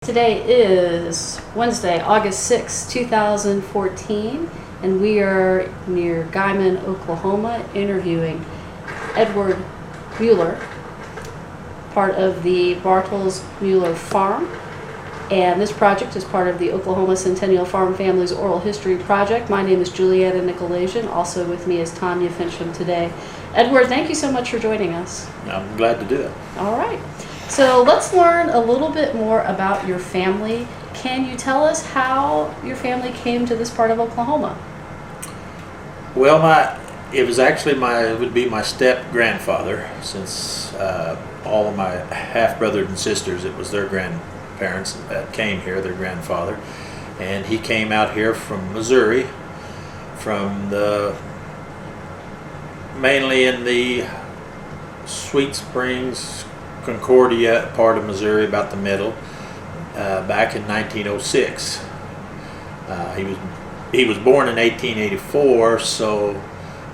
Today is Wednesday, August 6, 2014, and we are near Guymon, Oklahoma, interviewing Edward Mueller, part of the Bartels-Mueller Farm. And this project is part of the Oklahoma Centennial Farm Families Oral History Project. My name is Juliana Nykolaiszyn. Also with me is Tanya Finchum today. Edward, thank you so much for joining us. I'm glad to do it. All right. So let's learn a little bit more about your family. Can you tell us how your family came to this part of Oklahoma? Well, it was actually it would be my step-grandfather, since all of my half-brothers and sisters, it was their grandparents that came here, their grandfather. And he came out here from Missouri, mainly in the Sweet Springs, Concordia part of Missouri, about the middle, back in 1906. He was born in 1884, so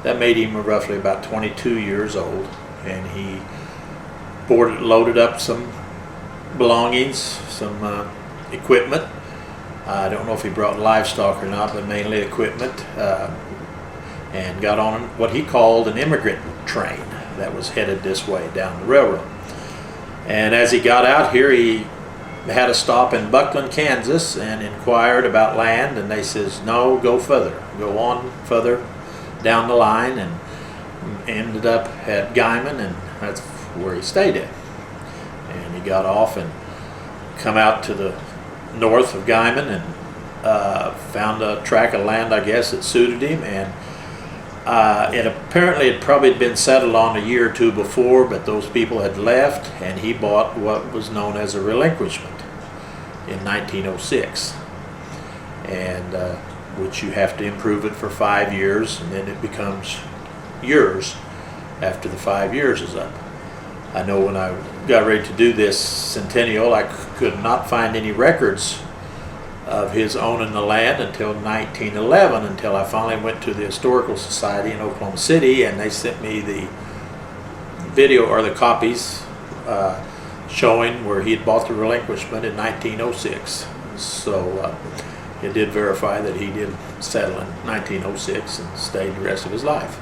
that made him roughly about 22 years old, and he loaded up some belongings, some equipment. I don't know if he brought livestock or not, but mainly equipment, and got on what he called an immigrant train that was headed this way down the railroad. And as he got out here, he had a stop in Buckland, Kansas, and inquired about land, and they says, no, go on further down the line, and ended up at Guymon, and that's where he stayed at. And he got off and come out to the north of Guymon and found a tract of land, I guess, that suited him, and it probably had been settled on a year or two before, but those people had left, and he bought what was known as a relinquishment in 1906, and which you have to improve it for 5 years, and then it becomes yours after the 5 years is up. I know when I got ready to do this Centennial, I could not find any records of his owning the land until 1911, until I finally went to the Historical Society in Oklahoma City, and they sent me the video or the copies showing where he had bought the relinquishment in 1906. So it did verify that he did settle in 1906 and stayed the rest of his life.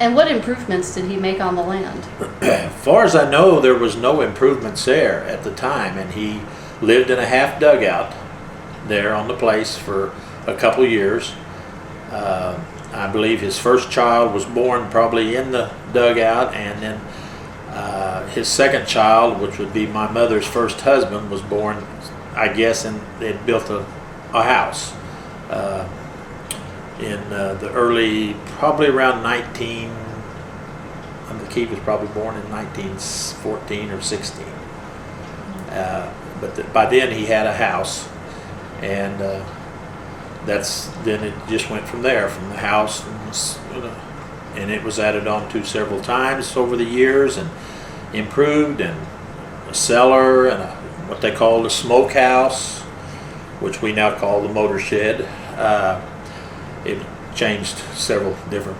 And what improvements did he make on the land? As far as I know, there was no improvements there at the time, and he lived in a half dugout there on the place for a couple years. I believe his first child was born probably in the dugout, and then his second child, which would be my mother's first husband, was born, I guess, and they'd built a house in the early, probably around Keith was probably born in 1914 or 16. But by then he had a house, and then it just went from there, from the house, and it was added on to several times over the years and improved, and a cellar and what they called a smokehouse, which we now call the motor shed. It changed several different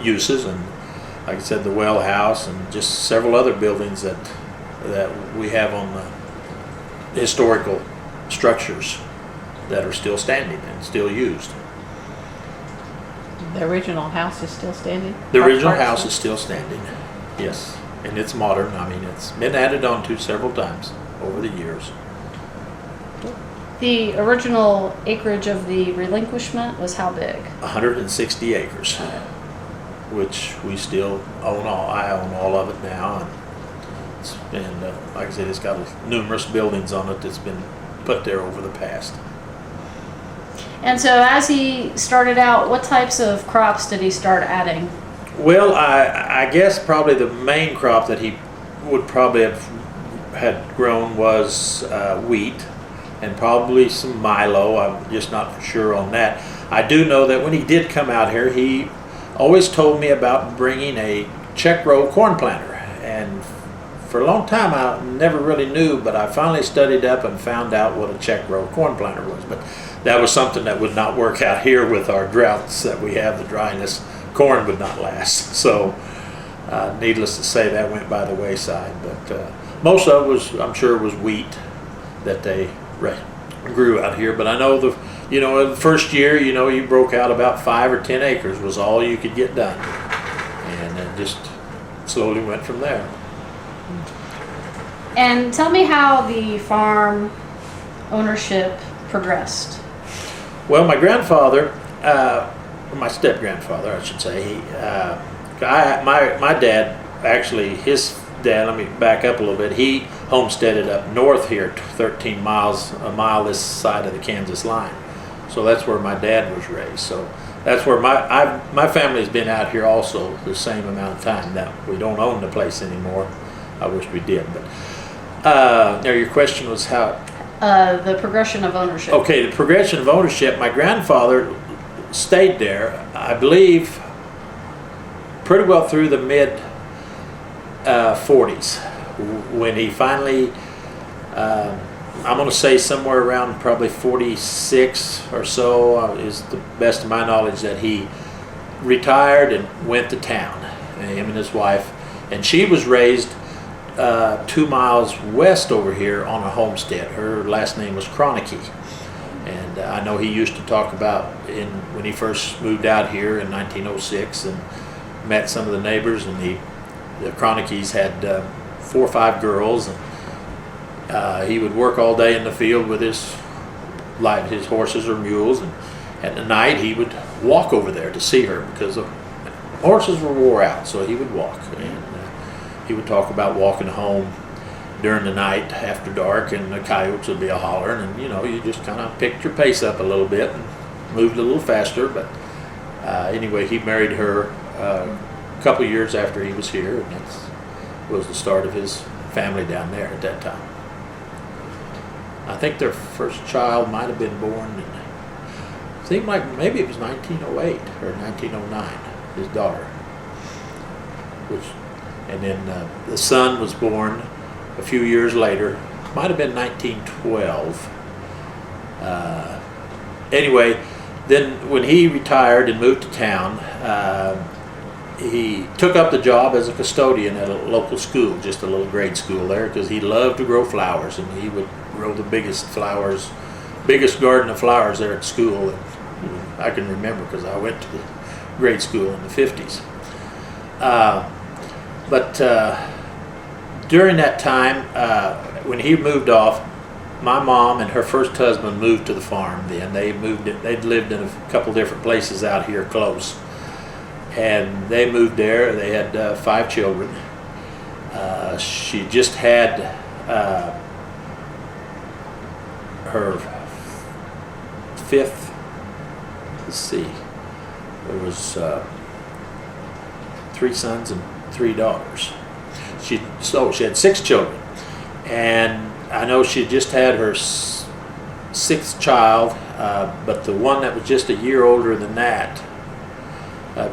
uses, and like I said, the well house, and just several other buildings that we have on the historical structures that are still standing and still used. The original house is still standing? The original house is still standing, yes. And it's modern. I mean, it's been added on to several times over the years. The original acreage of the relinquishment was how big? 160 acres, which we still own all. I own all of it now, and like I said, it's got numerous buildings on it that's been put there over the past. And so as he started out, what types of crops did he start adding? Well, I guess probably the main crop that he would probably have had grown was wheat, and probably some Milo. I'm just not sure on that. I do know that when he did come out here, he always told me about bringing a check row corn planter, and for a long time I never really knew, but I finally studied up and found out what a check row corn planter was. But that was something that would not work out here with our droughts that we have, the dryness. Corn would not last, so needless to say, that went by the wayside. But most of it was, I'm sure, was wheat that they grew out here. But I know the first year, you broke out about 5 or 10 acres was all you could get done, and then just slowly went from there. And tell me how the farm ownership progressed. Well, my grandfather, my step grandfather, I should say, my dad, actually, his dad, let me back up a little bit, he homesteaded up north here, 13 miles, a mile this side of the Kansas line. So that's where my dad was raised. So that's where my family's been out here also the same amount of time. Now, we don't own the place anymore. I wish we did. But now your question was how? The progression of ownership. Okay, the progression of ownership. My grandfather stayed there, I believe, pretty well through the mid 40s, when he finally, I'm going to say somewhere around probably 46 or so, is the best of my knowledge, that he retired and went to town, him and his wife, and she was raised 2 miles west over here on a homestead. Her last name was Kronicki, and I know he used to talk about when he first moved out here in 1906 and met some of the neighbors, and the Kronickis had 4 or 5 girls, and he would work all day in the field with his horses or mules, and at the night he would walk over there to see her because the horses were wore out, so he would walk, and he would talk about walking home during the night after dark, and the coyotes would be a hollering, and you just kind of picked your pace up a little bit and moved a little faster. But anyway, he married her a couple years after he was here, and that was the start of his family down there at that time. I think their first child might have been born it seemed like maybe it was 1908 or 1909, his daughter, and then the son was born a few years later, might have been 1912. Anyway, then when he retired and moved to town, he took up the job as a custodian at a local school, just a little grade school there, because he loved to grow flowers, and he would grow the biggest garden of flowers there at school. And I can remember because I went to the grade school in the 50s. But during that time, when he moved off, my mom and her first husband moved to the farm. Then they'd lived in a couple different places out here close, and they moved there. They had 5 children. She just had her 5th. Let's see. There was 3 sons and 3 daughters. She had 6 children, and I know she just had her 6th child, but the one that was just a year older than that,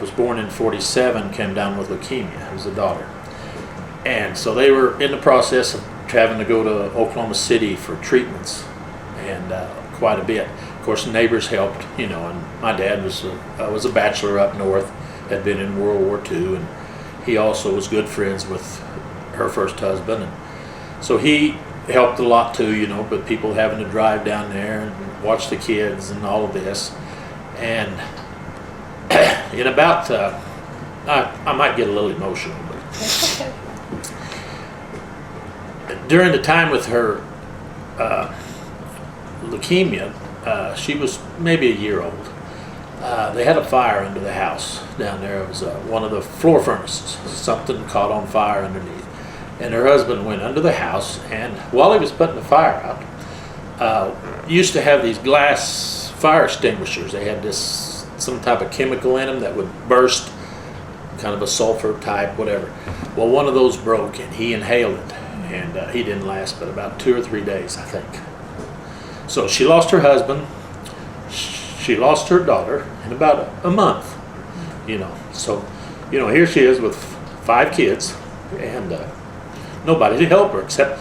was born in 47, came down with leukemia. It was a daughter, and so they were in the process of having to go to Oklahoma City for treatments, and quite a bit. Of course, the neighbors helped, and my dad was a bachelor up north, had been in World War II, and he also was good friends with her first husband, and so he helped a lot too, but people having to drive down there and watch the kids and all of this. And in about, I might get a little emotional, but during the time with her leukemia, she was maybe a year old. They had a fire under the house down there. It was one of the floor furnaces. Something caught on fire underneath. And her husband went under the house, and while he was putting the fire out, used to have these glass fire extinguishers. They had some type of chemical in them that would burst, kind of a sulfur type, whatever. Well, one of those broke, and he inhaled it, and he didn't last but about 2 or 3 days, I think. So she lost her husband. She lost her daughter in about a month, So, here she is with 5 kids, and nobody to help her except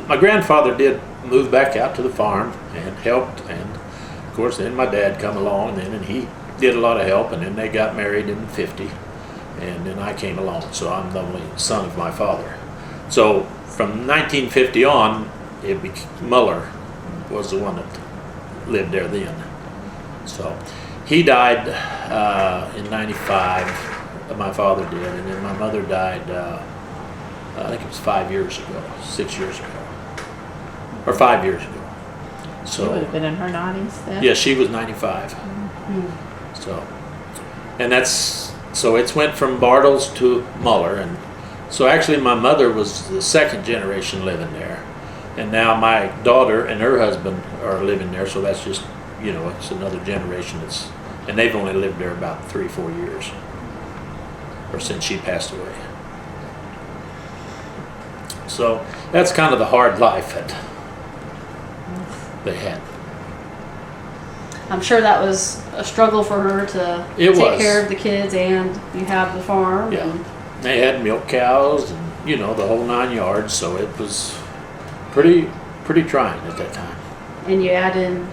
my grandfather did move back out to the farm and helped, and of course then my dad come along then, and he did a lot of help, and then they got married in '50, and then I came along, so I'm the only son of my father. So from 1950 on, Mueller was the one that lived there then. So he died in 95, my father did, and then my mother died, I think it was 5 years ago, 6 years ago, or 5 years ago. She would have been in her 90s then? Yeah, she was 95. So, and so it's went from Bartels to Mueller, and so actually my mother was the second generation living there, and now my daughter and her husband are living there, so that's just, it's another generation and they've only lived there about 3-4 years, or since she passed away. So that's kind of the hard life that they had. I'm sure that was a struggle for her to take care of the kids, and you have the farm. Yeah, they had milk cows and the whole 9 yards, so it was pretty trying at that time. And you add in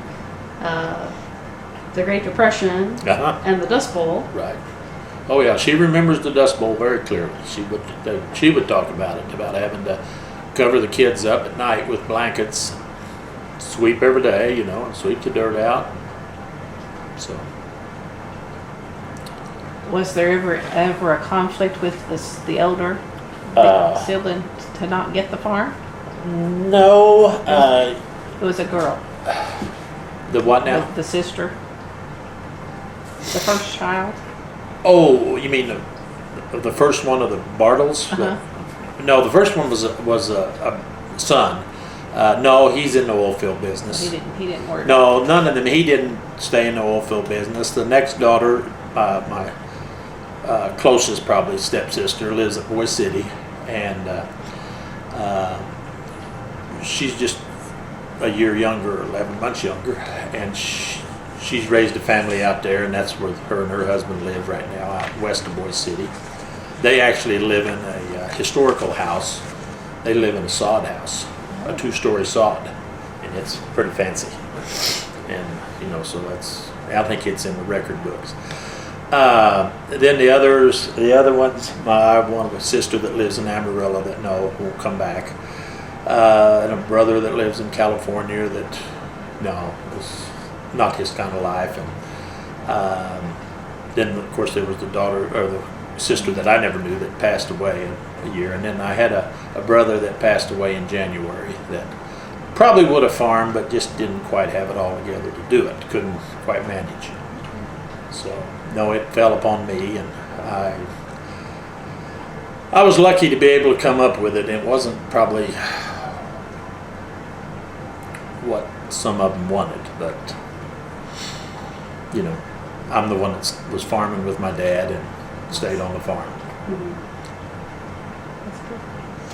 the Great Depression and the Dust Bowl. Right. Oh yeah, she remembers the Dust Bowl very clearly. She would talk about it, about having to cover the kids up at night with blankets, sweep every day, and sweep the dirt out. So. Was there ever a conflict with the elder sibling to not get the farm? No. It was a girl. The what now? The sister. The first child. Oh, you mean the first one of the Bartels? No, the first one was a son. No, he's in the oil field business. He didn't work. No, none of them. He didn't stay in the oil field business. The next daughter, my closest probably stepsister, lives at Boise City, and she's just a year younger, 11 months younger, and she's raised a family out there, and that's where her and her husband live right now, out west of Boise City. They actually live in a historical house. They live in a sod house, a 2-story sod, and it's pretty fancy. And so I think it's in the record books. Then the other ones, I have one with a sister that lives in Amarillo that won't come back, and a brother that lives in California that was not his kind of life, and then of course there was the daughter or the sister that I never knew that passed away in a year, and then I had a brother that passed away in January that probably would have farmed but just didn't quite have it all together to do it, couldn't quite manage. So no, it fell upon me, and I was lucky to be able to come up with it. It wasn't probably what some of them wanted, but I'm the one that was farming with my dad and stayed on the farm.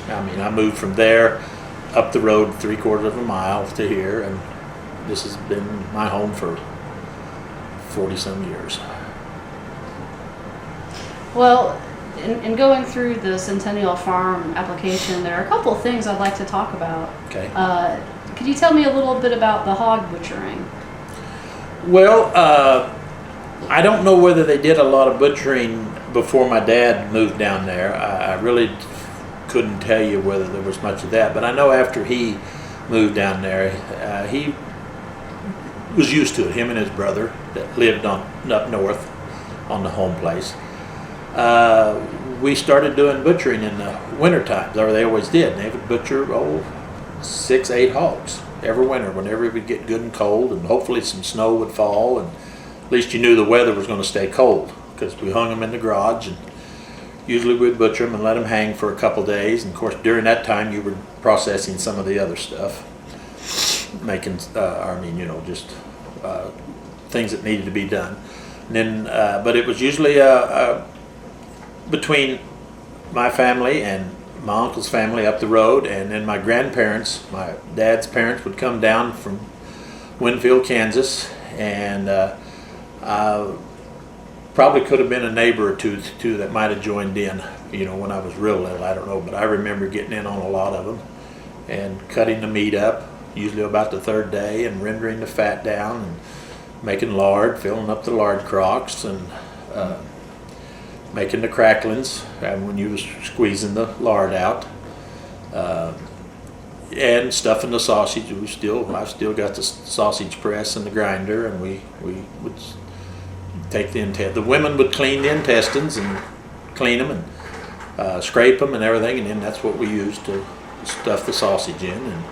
I mean, I moved from there up the road 3/4 of a mile to here, and this has been my home for 40-some years. Well, in going through the Centennial Farm application, there are a couple of things I'd like to talk about. Okay. Could you tell me a little bit about the hog butchering? Well, I don't know whether they did a lot of butchering before my dad moved down there. I really couldn't tell you whether there was much of that, but I know after he moved down there, he was used to it, him and his brother that lived up north on the home place. We started doing butchering in the winter times, or they always did. They would butcher 6-8 hogs every winter whenever it would get good and cold, and hopefully some snow would fall, and at least you knew the weather was going to stay cold, because we hung them in the garage, and usually we'd butcher them and let them hang for a couple days. And of course during that time you were processing some of the other stuff, making just things that needed to be done. And then but it was usually between my family and my uncle's family up the road, and then my grandparents, my dad's parents, would come down from Winfield, Kansas, and probably could have been a neighbor or two that might have joined in, when I was real little, I don't know, but I remember getting in on a lot of them and cutting the meat up, usually about the third day, and rendering the fat down and making lard, filling up the lard crocks, and making the cracklings, and when you was squeezing the lard out, And stuffing the sausage. I've still got the sausage press and the grinder, and we would take the women would clean the intestines and clean them and scrape them and everything, and then that's what we used to stuff the sausage in. And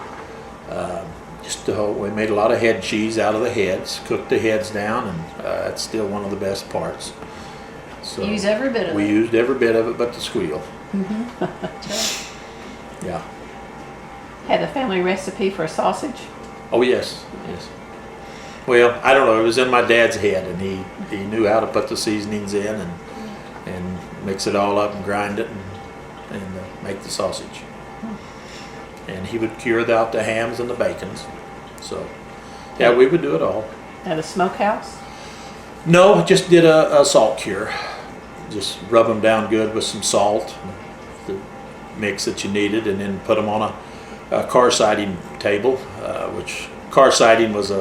we made a lot of head cheese out of the heads, cooked the heads down, and that's still one of the best parts. So Use every bit of it. we used every bit of it but the squeal. That's right. Yeah. Had a family recipe for sausage? Oh yes. Well, I don't know. It was in my dad's head, and he knew how to put the seasonings in and mix it all up and grind it and make the sausage. And he would cure out the hams and the bacons. So yeah, we would do it all. At a smokehouse? No, just did a salt cure. Just rub them down good with some salt, the mix that you needed, and then put them on a car siding table, which car siding was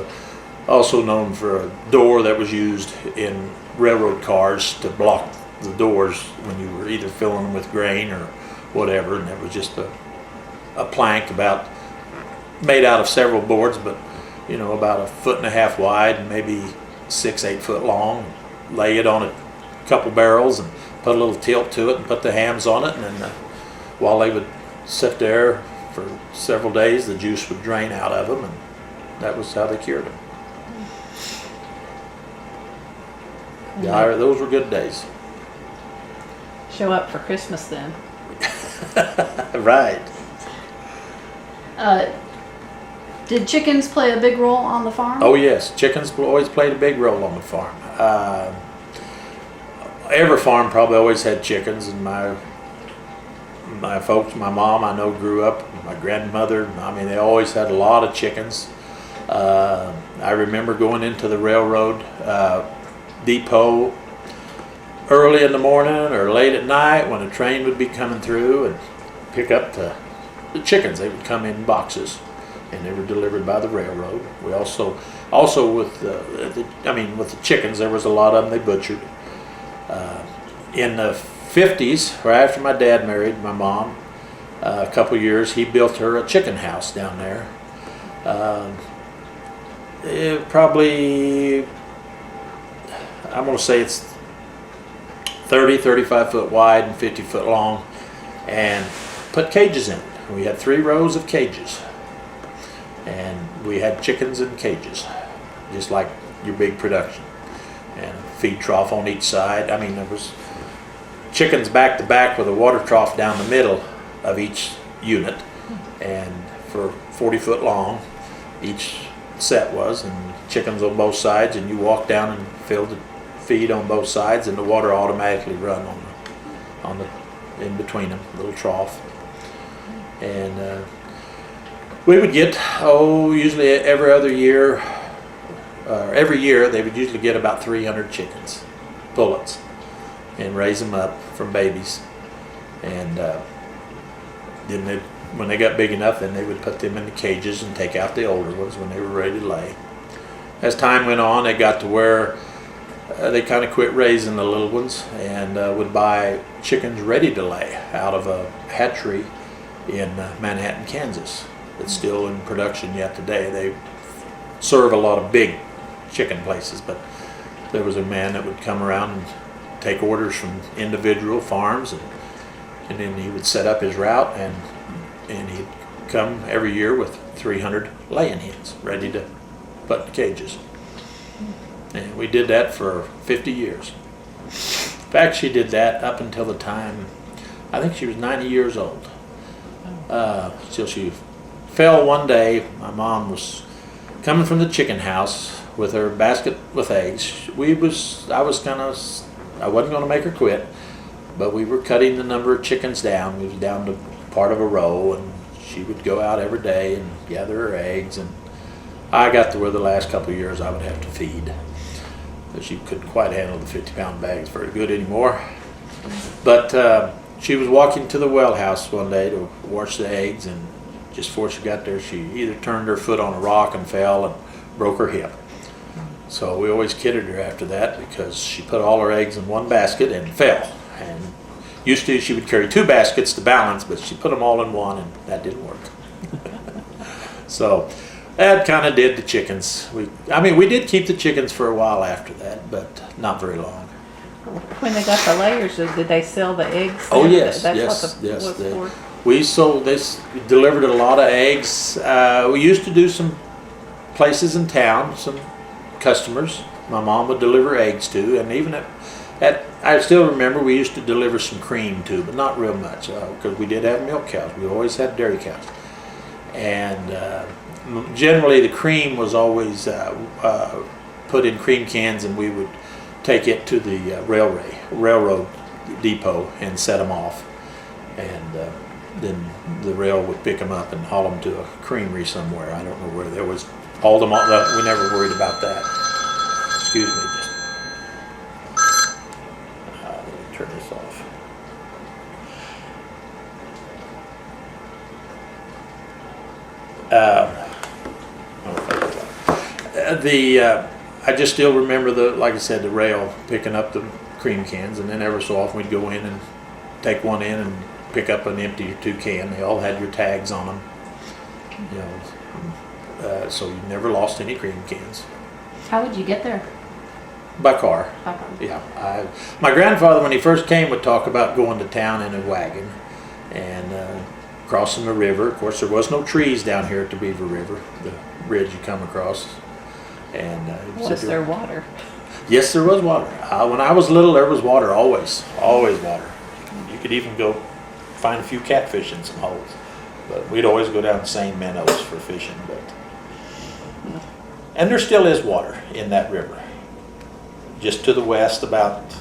also known for a door that was used in railroad cars to block the doors when you were either filling them with grain or whatever, and it was just a plank made out of several boards, but about 1.5 feet wide and maybe 6-8 foot long. Lay it on a couple barrels and put a little tilt to it and put the hams on it, and then while they would sit there for several days, the juice would drain out of them, and that was how they cured them. Yeah, those were good days. Show up for Christmas then. Right. Did chickens play a big role on the farm? Oh yes, chickens always played a big role on the farm. Every farm probably always had chickens, and my folks, my mom, I know grew up, my grandmother, they always had a lot of chickens. I remember going into the railroad depot early in the morning or late at night when a train would be coming through and pick up the chickens. They would come in boxes, and they were delivered by the railroad. We also with the chickens, there was a lot of them they butchered. In the 50s, right after my dad married my mom, a couple years, he built her a chicken house down there. Probably, I'm going to say it's 35 foot wide and 50 foot long, and put cages in it. We had 3 rows of cages, and we had chickens in cages, just like your big production, and a feed trough on each side. There was chickens back to back with a water trough down the middle of each unit, and for 40 foot long each set was, and chickens on both sides, and you walk down and fill the feed on both sides, and the water automatically run on the in between them, little trough. And we would get usually every year they would usually get about 300 chickens, pullets, and raise them up from babies, and then when they got big enough, then they would put them in the cages and take out the older ones when they were ready to lay. As time went on, they got to where they kind of quit raising the little ones and would buy chickens ready to lay out of a hatchery in Manhattan, Kansas. It's still in production yet today. They serve a lot of big chicken places, but there was a man that would come around and take orders from individual farms, and then he would set up his route, and he'd come every year with 300 laying hens ready to put in the cages. And we did that for 50 years. In fact, she did that up until the time, I think she was 90 years old. Till she fell one day. My mom was coming from the chicken house with her basket with eggs. I wasn't going to make her quit, but we were cutting the number of chickens down. We was down to part of a row, and she would go out every day and gather her eggs, and I got to where the last couple of years I would have to feed, because she couldn't quite handle the 50-pound bags very good anymore. But she was walking to the well house one day to wash the eggs, and just before she got there, she either turned her foot on a rock and fell and broke her hip. So we always kidded her after that, because she put all her eggs in one basket and fell. And Used to, she would carry 2 baskets to balance, but she put them all in one, and that didn't work. So that kind of did the chickens. We did keep the chickens for a while after that, but not very long. When they got the layers, did they sell the eggs? Oh yes, That's yes, what the, yes. was for? We sold this, delivered a lot of eggs. We used to do some places in town, some customers. My mom would deliver eggs to, and even I still remember we used to deliver some cream too, but not real much because we did have milk cows. We always had dairy cows, and generally the cream was always put in cream cans, and we would take it to the railroad depot and set them off, and then the rail would pick them up and haul them to a creamery somewhere. I don't know where. There was hauled them all. We never worried about that. Excuse me. Let me turn this off. I just still remember like I said, the rail picking up the cream cans, and then every so often we'd go in and take one in and pick up an empty or 2 can. They all had your tags on them, you know, so you never lost any cream cans. How would you get there? By car. By car. Yeah. My grandfather, when he first came, would talk about going to town in a wagon and crossing the river. Of course, there was no trees down here at the Beaver River, the bridge you come across. And Was there water? Yes, there was water. When I was little, there was water always water. You could even go find a few catfish in some holes, but we'd always go down the same meadows for fishing. And there still is water in that river. Just to the west, about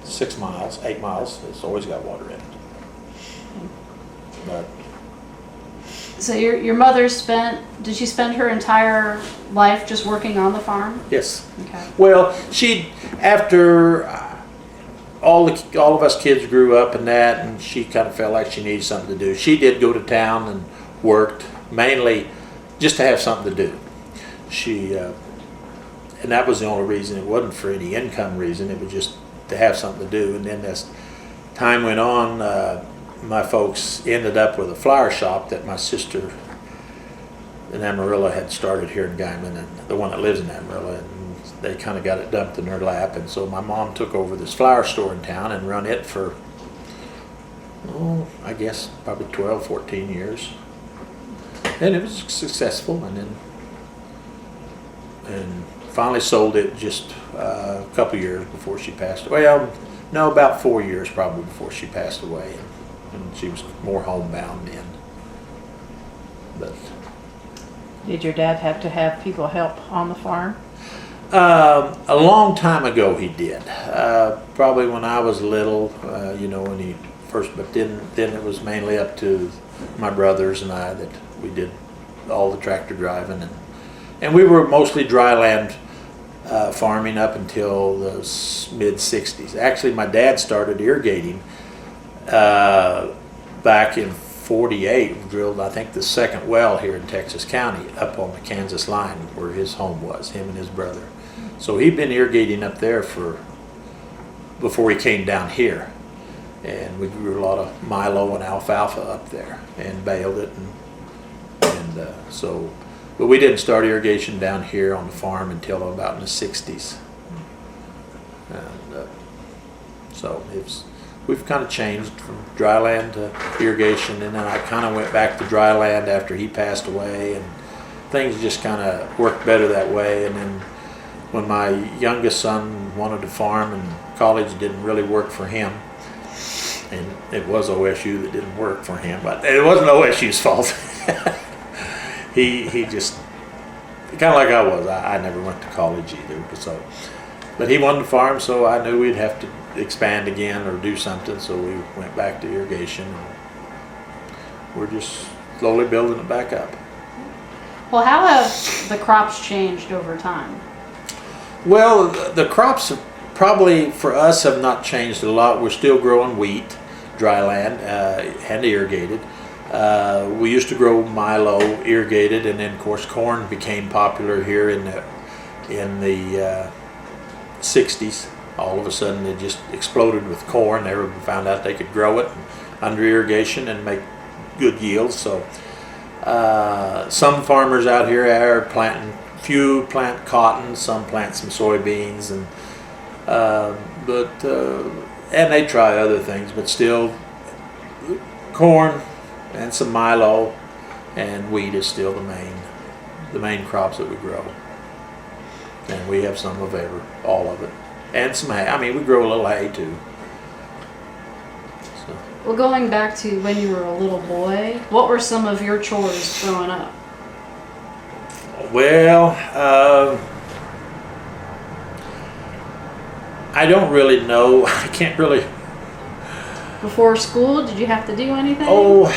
6 miles, 8 miles, it's always got water in it. But So your mother did she spend her entire life just working on the farm? yes. Okay. Well, after all of us kids grew up and that, and she kind of felt like she needed something to do. She did go to town and worked, mainly just to have something to do. And that was the only reason. It wasn't for any income reason. It was just to have something to do. And then as time went on, my folks ended up with a flower shop that my sister in Amarillo had started here in Guymon, and the one that lives in Amarillo, and they kind of got it dumped in her lap. And so my mom took over this flower store in town and run it for, I guess probably 12, 14 years. And it was successful, and finally sold it just a couple years before she passed away. Well, no, about 4 years probably before she passed away, and she was more homebound then. But Did your dad have to have people help on the farm? a long time ago he did. Probably when I was little, when he first. But then it was mainly up to my brothers and I that we did all the tractor driving, and we were mostly dry land farming up until the mid 60s. Actually, my dad started irrigating back in 48. We drilled, I think, the second well here in Texas County up on the Kansas line where his home was, him and his brother. So he'd been irrigating up there before he came down here. And we grew a lot of Milo and alfalfa up there and baled it. But we didn't start irrigation down here on the farm until about in the 60s. And so we've kind of changed from dry land to irrigation, and then I kind of went back to dry land after he passed away, and things just kind of worked better that way. And then when my youngest son wanted to farm, and college didn't really work for him, and it was OSU that didn't work for him, but it wasn't OSU's fault. He just, kind of like I was, I never went to college either, but he wanted to farm, so I knew we'd have to expand again or do something, so we went back to irrigation, and we're just slowly building it back up. Well, how have the crops changed over time? Well, the crops have probably for us have not changed a lot. We're still growing wheat, dry land, and irrigated. We used to grow Milo irrigated, and then of course corn became popular here in the 60s. all of a sudden it just exploded with corn. They found out they could grow it under irrigation and make good yields. So some farmers out here are planting, few plant cotton, some plant some soybeans, and and they try other things, but still corn and some Milo and wheat is still the main crops that we grow. And we have some of all of it. And some hay. I mean, we grow a little hay too. So. Well, going back to when you were a little boy, what were some of your chores growing up? Well, I don't really know. I can't really. Before school, did you have to do anything? Oh,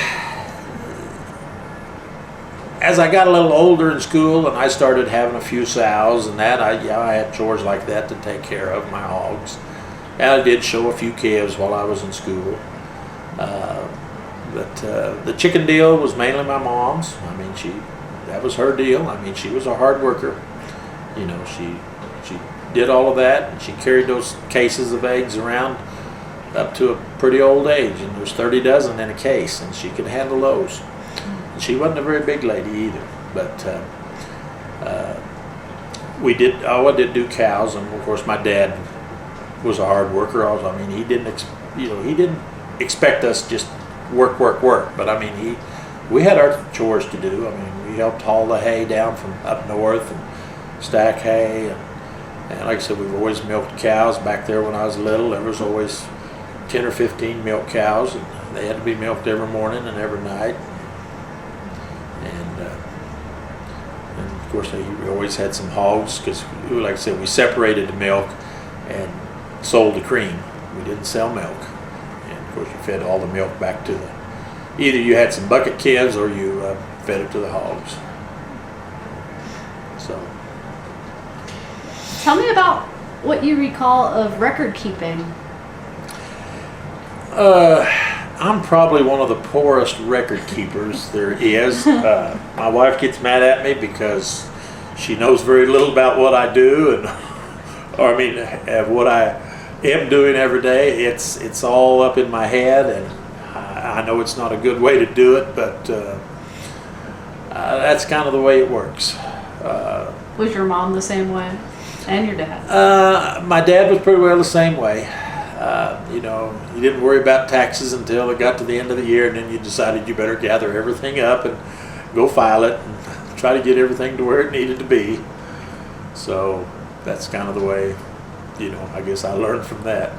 as I got a little older in school and I started having a few sows and that, I had chores like that to take care of, my hogs. And I did show a few calves while I was in school. But the chicken deal was mainly my mom's. I mean, that was her deal. I mean, she was a hard worker. You know, she did all of that, and she carried those cases of eggs around up to a pretty old age, and there's 30 dozen in a case, and she could handle those. And she wasn't a very big lady either, but I did do cows, and of course my dad was a hard worker. Also, I mean, he didn't expect us just work, but I mean, we had our chores to do. I mean, we helped haul the hay down from up north and stack hay, and like I said, we've always milked cows. Back there when I was little, there was always 10 or 15 milk cows, and they had to be milked every morning and every night. And of course, we always had some hogs because, like I said, we separated the milk and sold the cream. We didn't sell milk. And of course, you fed all the milk back to either you had some bucket calves or you fed it to the hogs. So. Tell me about what you recall of record keeping. I'm probably one of the poorest record keepers there is. My wife gets mad at me because she knows very little about what I do, what I am doing every day. It's all up in my head, and I know it's not a good way to do it, but that's kind of the way it works. Was your mom the same way? And your dad? My dad was pretty well the same way. You didn't worry about taxes until it got to the end of the year, and then you decided you better gather everything up and go file it and try to get everything to where it needed to be. So that's kind of the way, I guess I learned from that.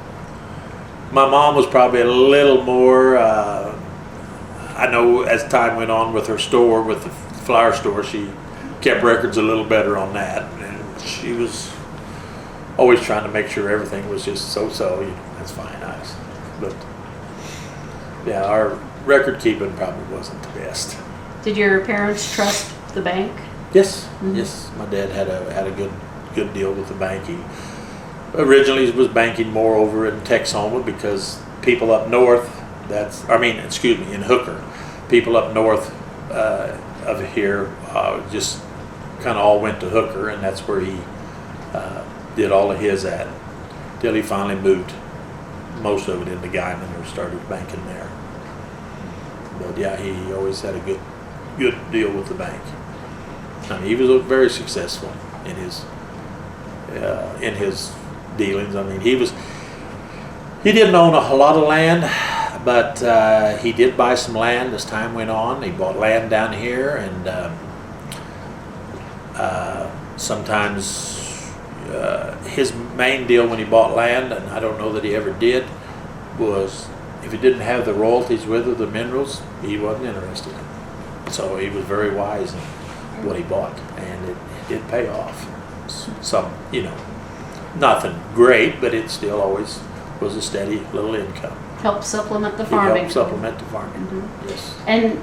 My mom was probably a little more, I know as time went on with her store, with the flower store, she kept records a little better on that. And she was always trying to make sure everything was just so, that's fine. But yeah, our record keeping probably wasn't the best. Did your parents trust the bank? Yes, mm-hmm. Yes. My dad had a good deal with the bank. He originally was banking more over in Texoma because people up north, in Hooker, people up north of here just kind of all went to Hooker, and that's where he did all of his at, till he finally moved most of it into Guymon or started banking there. But yeah, he always had a good deal with the bank. I mean, he was very successful in his dealings. I mean, he didn't own a lot of land, but he did buy some land as time went on. He bought land down here, and sometimes his main deal when he bought land, and I don't know that he ever did, was if he didn't have the royalties with it, the minerals, he wasn't interested. So he was very wise in what he bought, and it did pay off. Some, nothing great, but it still always was a steady little income. Help supplement the farming. Help supplement the farming, mm-hmm. Yes. And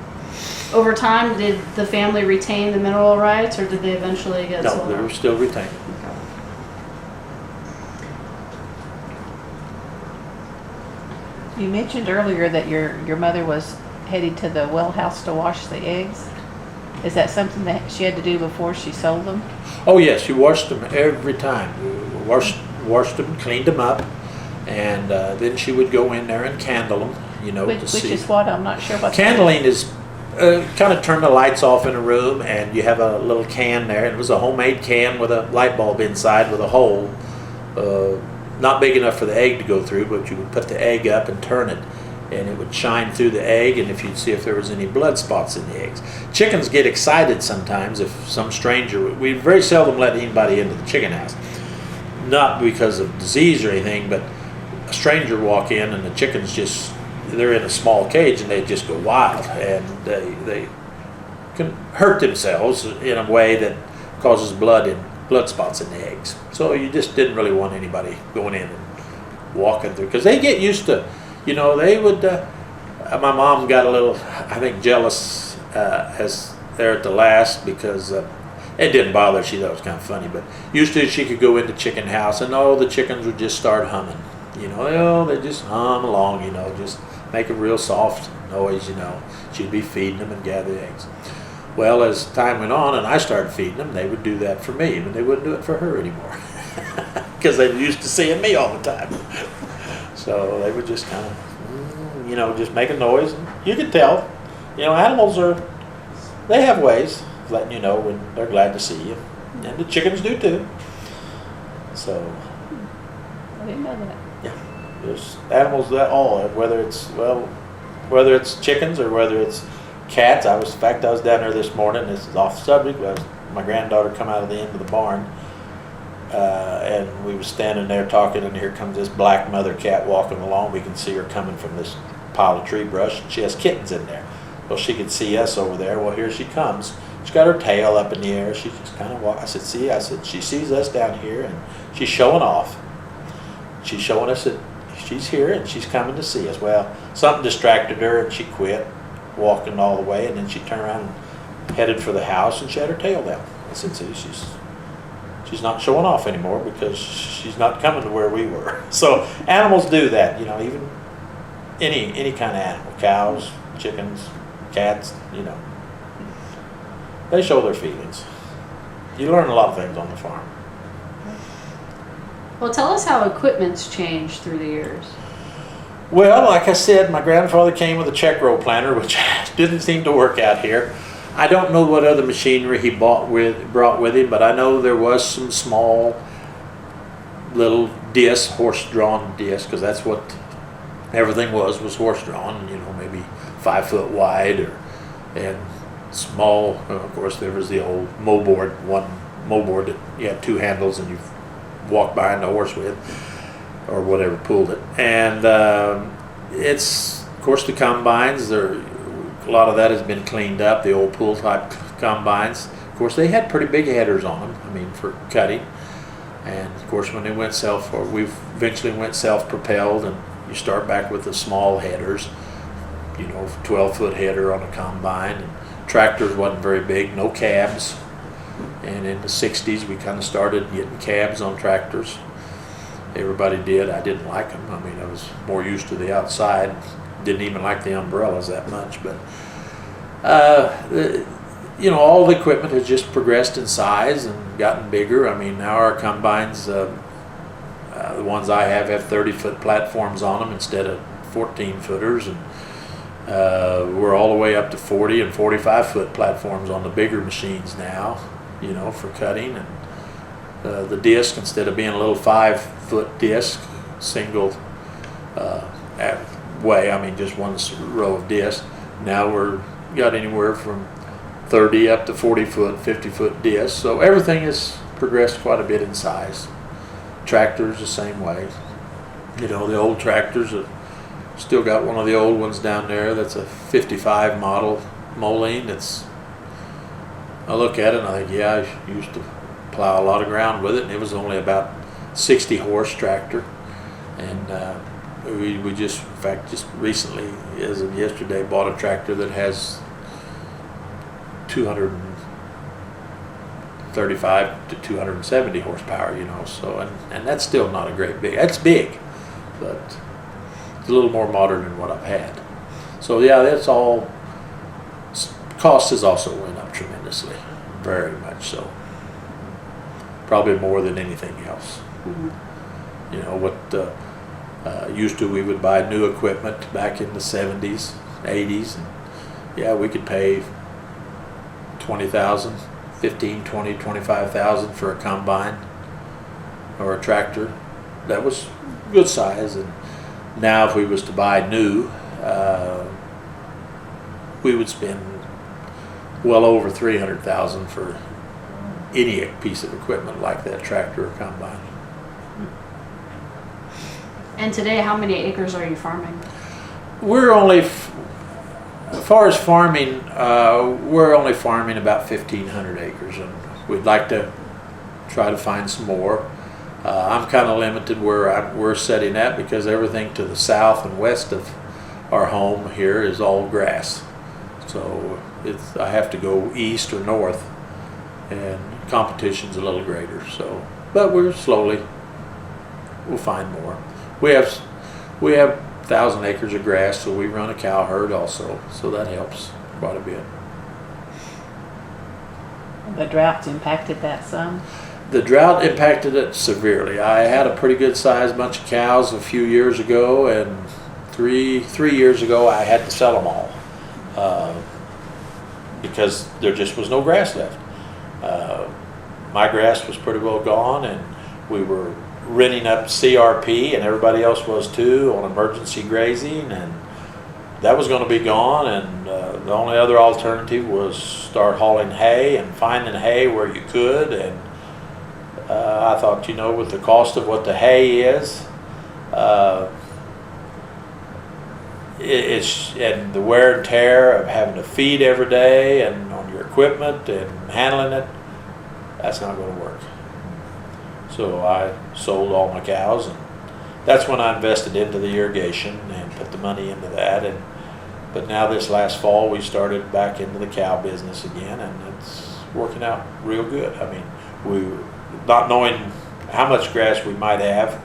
over time, did the family retain the mineral rights, or did they eventually get sold? No, they were still retained. Okay. You mentioned earlier that your mother was heading to the well house to wash the eggs. Is that something that she had to do before she sold them? Oh yes, she washed them every time. washed them, cleaned them up, and then she would go in there and candle them, you know, Which to see. is what? I'm not sure what. Candling is kind of turn the lights off in a room, and you have a little can there. It was a homemade can with a light bulb inside with a hole, not big enough for the egg to go through, but you would put the egg up and turn it, and it would shine through the egg, and if you'd see if there was any blood spots in the eggs. Chickens get excited sometimes if some stranger, we very seldom let anybody into the chicken house, not because of disease or anything, but a stranger walk in and the chickens just, they're in a small cage and they just go wild, and they can hurt themselves in a way that causes blood spots in the eggs. So you just didn't really want anybody going in and walking through, because they get used to, you know, they would, my mom got a little, I think, jealous as there at the last, because it didn't bother her. She thought it was kind of funny, but used to, she could go in the chicken house and all the chickens would just start humming, you know, they just hum along, you know, just make a real soft noise, you know. She'd be feeding them and gather eggs. Well, as time went on and I started feeding them, they would do that for me, but they wouldn't do it for her anymore, because they were used to seeing me all the time. So they would just kind of, you know, just make a noise. And you could tell, you know, animals they have ways of letting you know when they're glad to see you. And the chickens do too. So. I didn't know that. Yeah. There's animals that all, whether it's chickens or whether it's cats. In fact, I was down there this morning, this is off subject, my granddaughter come out of the end of the barn. And we were standing there talking, and here comes this black mother cat walking along. We can see her coming from this pile of tree brush. She has kittens in there. Well, she could see us over there. Well, here she comes. She's got her tail up in the air. She just kind of walks. I said, she sees us down here, and she's showing off. She's showing us that she's here, and she's coming to see us. Well, something distracted her, and she quit walking all the way, and then she turned around and headed for the house, and she had her tail down. I said, see, she's not showing off anymore because she's not coming to where we were. So animals do that, you know, even any kind of animal, cows, chickens, cats, you know, they show their feelings. You learn a lot of things on the farm. Well, tell us how equipment's changed through the years. Well, like I said, my grandfather came with a check row planter, which didn't seem to work out here. I don't know what other machinery he brought with him, but I know there was some small little disc, horse-drawn disc, because that's what everything was horse-drawn, you know, maybe 5 foot wide, and small. Of course, there was the old one mow that you had 2 handles and you walk behind the horse with, or whatever pulled it. And it's, of course, the combines, a lot of that has been cleaned up, the old pull type combines. Of course, they had pretty big headers on them, I mean, for cutting. And of course, when they went we eventually went self-propelled, and you start back with the small headers, you know, 12-foot header on a combine. And tractors wasn't very big, no cabs. And in the 60s, we kind of started getting cabs on tractors. Everybody did. I didn't like them. I mean, I was more used to the outside. Didn't even like the umbrellas that much. But, you know, all the equipment has just progressed in size and gotten bigger. I mean, now our combines, the ones I have 30-foot platforms on them instead of 14-footers. And we're all the way up to 40 and 45-foot platforms on the bigger machines now, you know, for cutting. And the disc, instead of being a little 5-foot disc, single way, I mean just one row of disc, now we're got anywhere from 30 up to 40-foot, 50-foot disc. So everything has progressed quite a bit in size. Tractors the same way. You know, the old tractors have still got one of the old ones down there that's a 55 model Moline. I look at it and I think, yeah, I used to plow a lot of ground with it, and it was only about 60 horse tractor. And we just, in fact, just recently, as of yesterday, bought a tractor that has 235 to 270 horsepower, you know. So, and that's still not a great big. That's big, but it's a little more modern than what I've had. So yeah, that's all. Cost has also went up tremendously, very much so. Probably more than anything else. Mm-hmm. You know, what used to, we would buy new equipment back in the 70s, 80s. And yeah, we could pay 20,000, 15, 20, 25,000 for a combine or a tractor. That was good size. And now if we was to buy new, we would spend well over 300,000 for any piece of equipment like that tractor or combine. And today, how many acres are you farming? We're only, as far as farming, we're only farming about 1,500 acres, and we'd like to try to find some more. I'm kind of limited where we're setting at, because everything to the south and west of our home here is all grass. So I have to go east or north, and competition's a little greater. So, but we'll find more. We have 1,000 acres of grass, so we run a cow herd also, so that helps quite a bit. The drought's impacted that some? The drought impacted it severely. I had a pretty good sized bunch of cows a few years ago, and three years ago I had to sell them all because there just was no grass left. My grass was pretty well gone, and we were renting up CRP, and everybody else was too, on emergency grazing, and that was going to be gone. And the only other alternative was start hauling hay and finding hay where you could. And I thought, you know, with the cost of what the hay is, and the wear and tear of having to feed every day and on your equipment and handling it, that's not going to work. So I sold all my cows, and that's when I invested into the irrigation and put the money into that. But now this last fall we started back into the cow business again, and it's working out real good. I mean, we, not knowing how much grass we might have,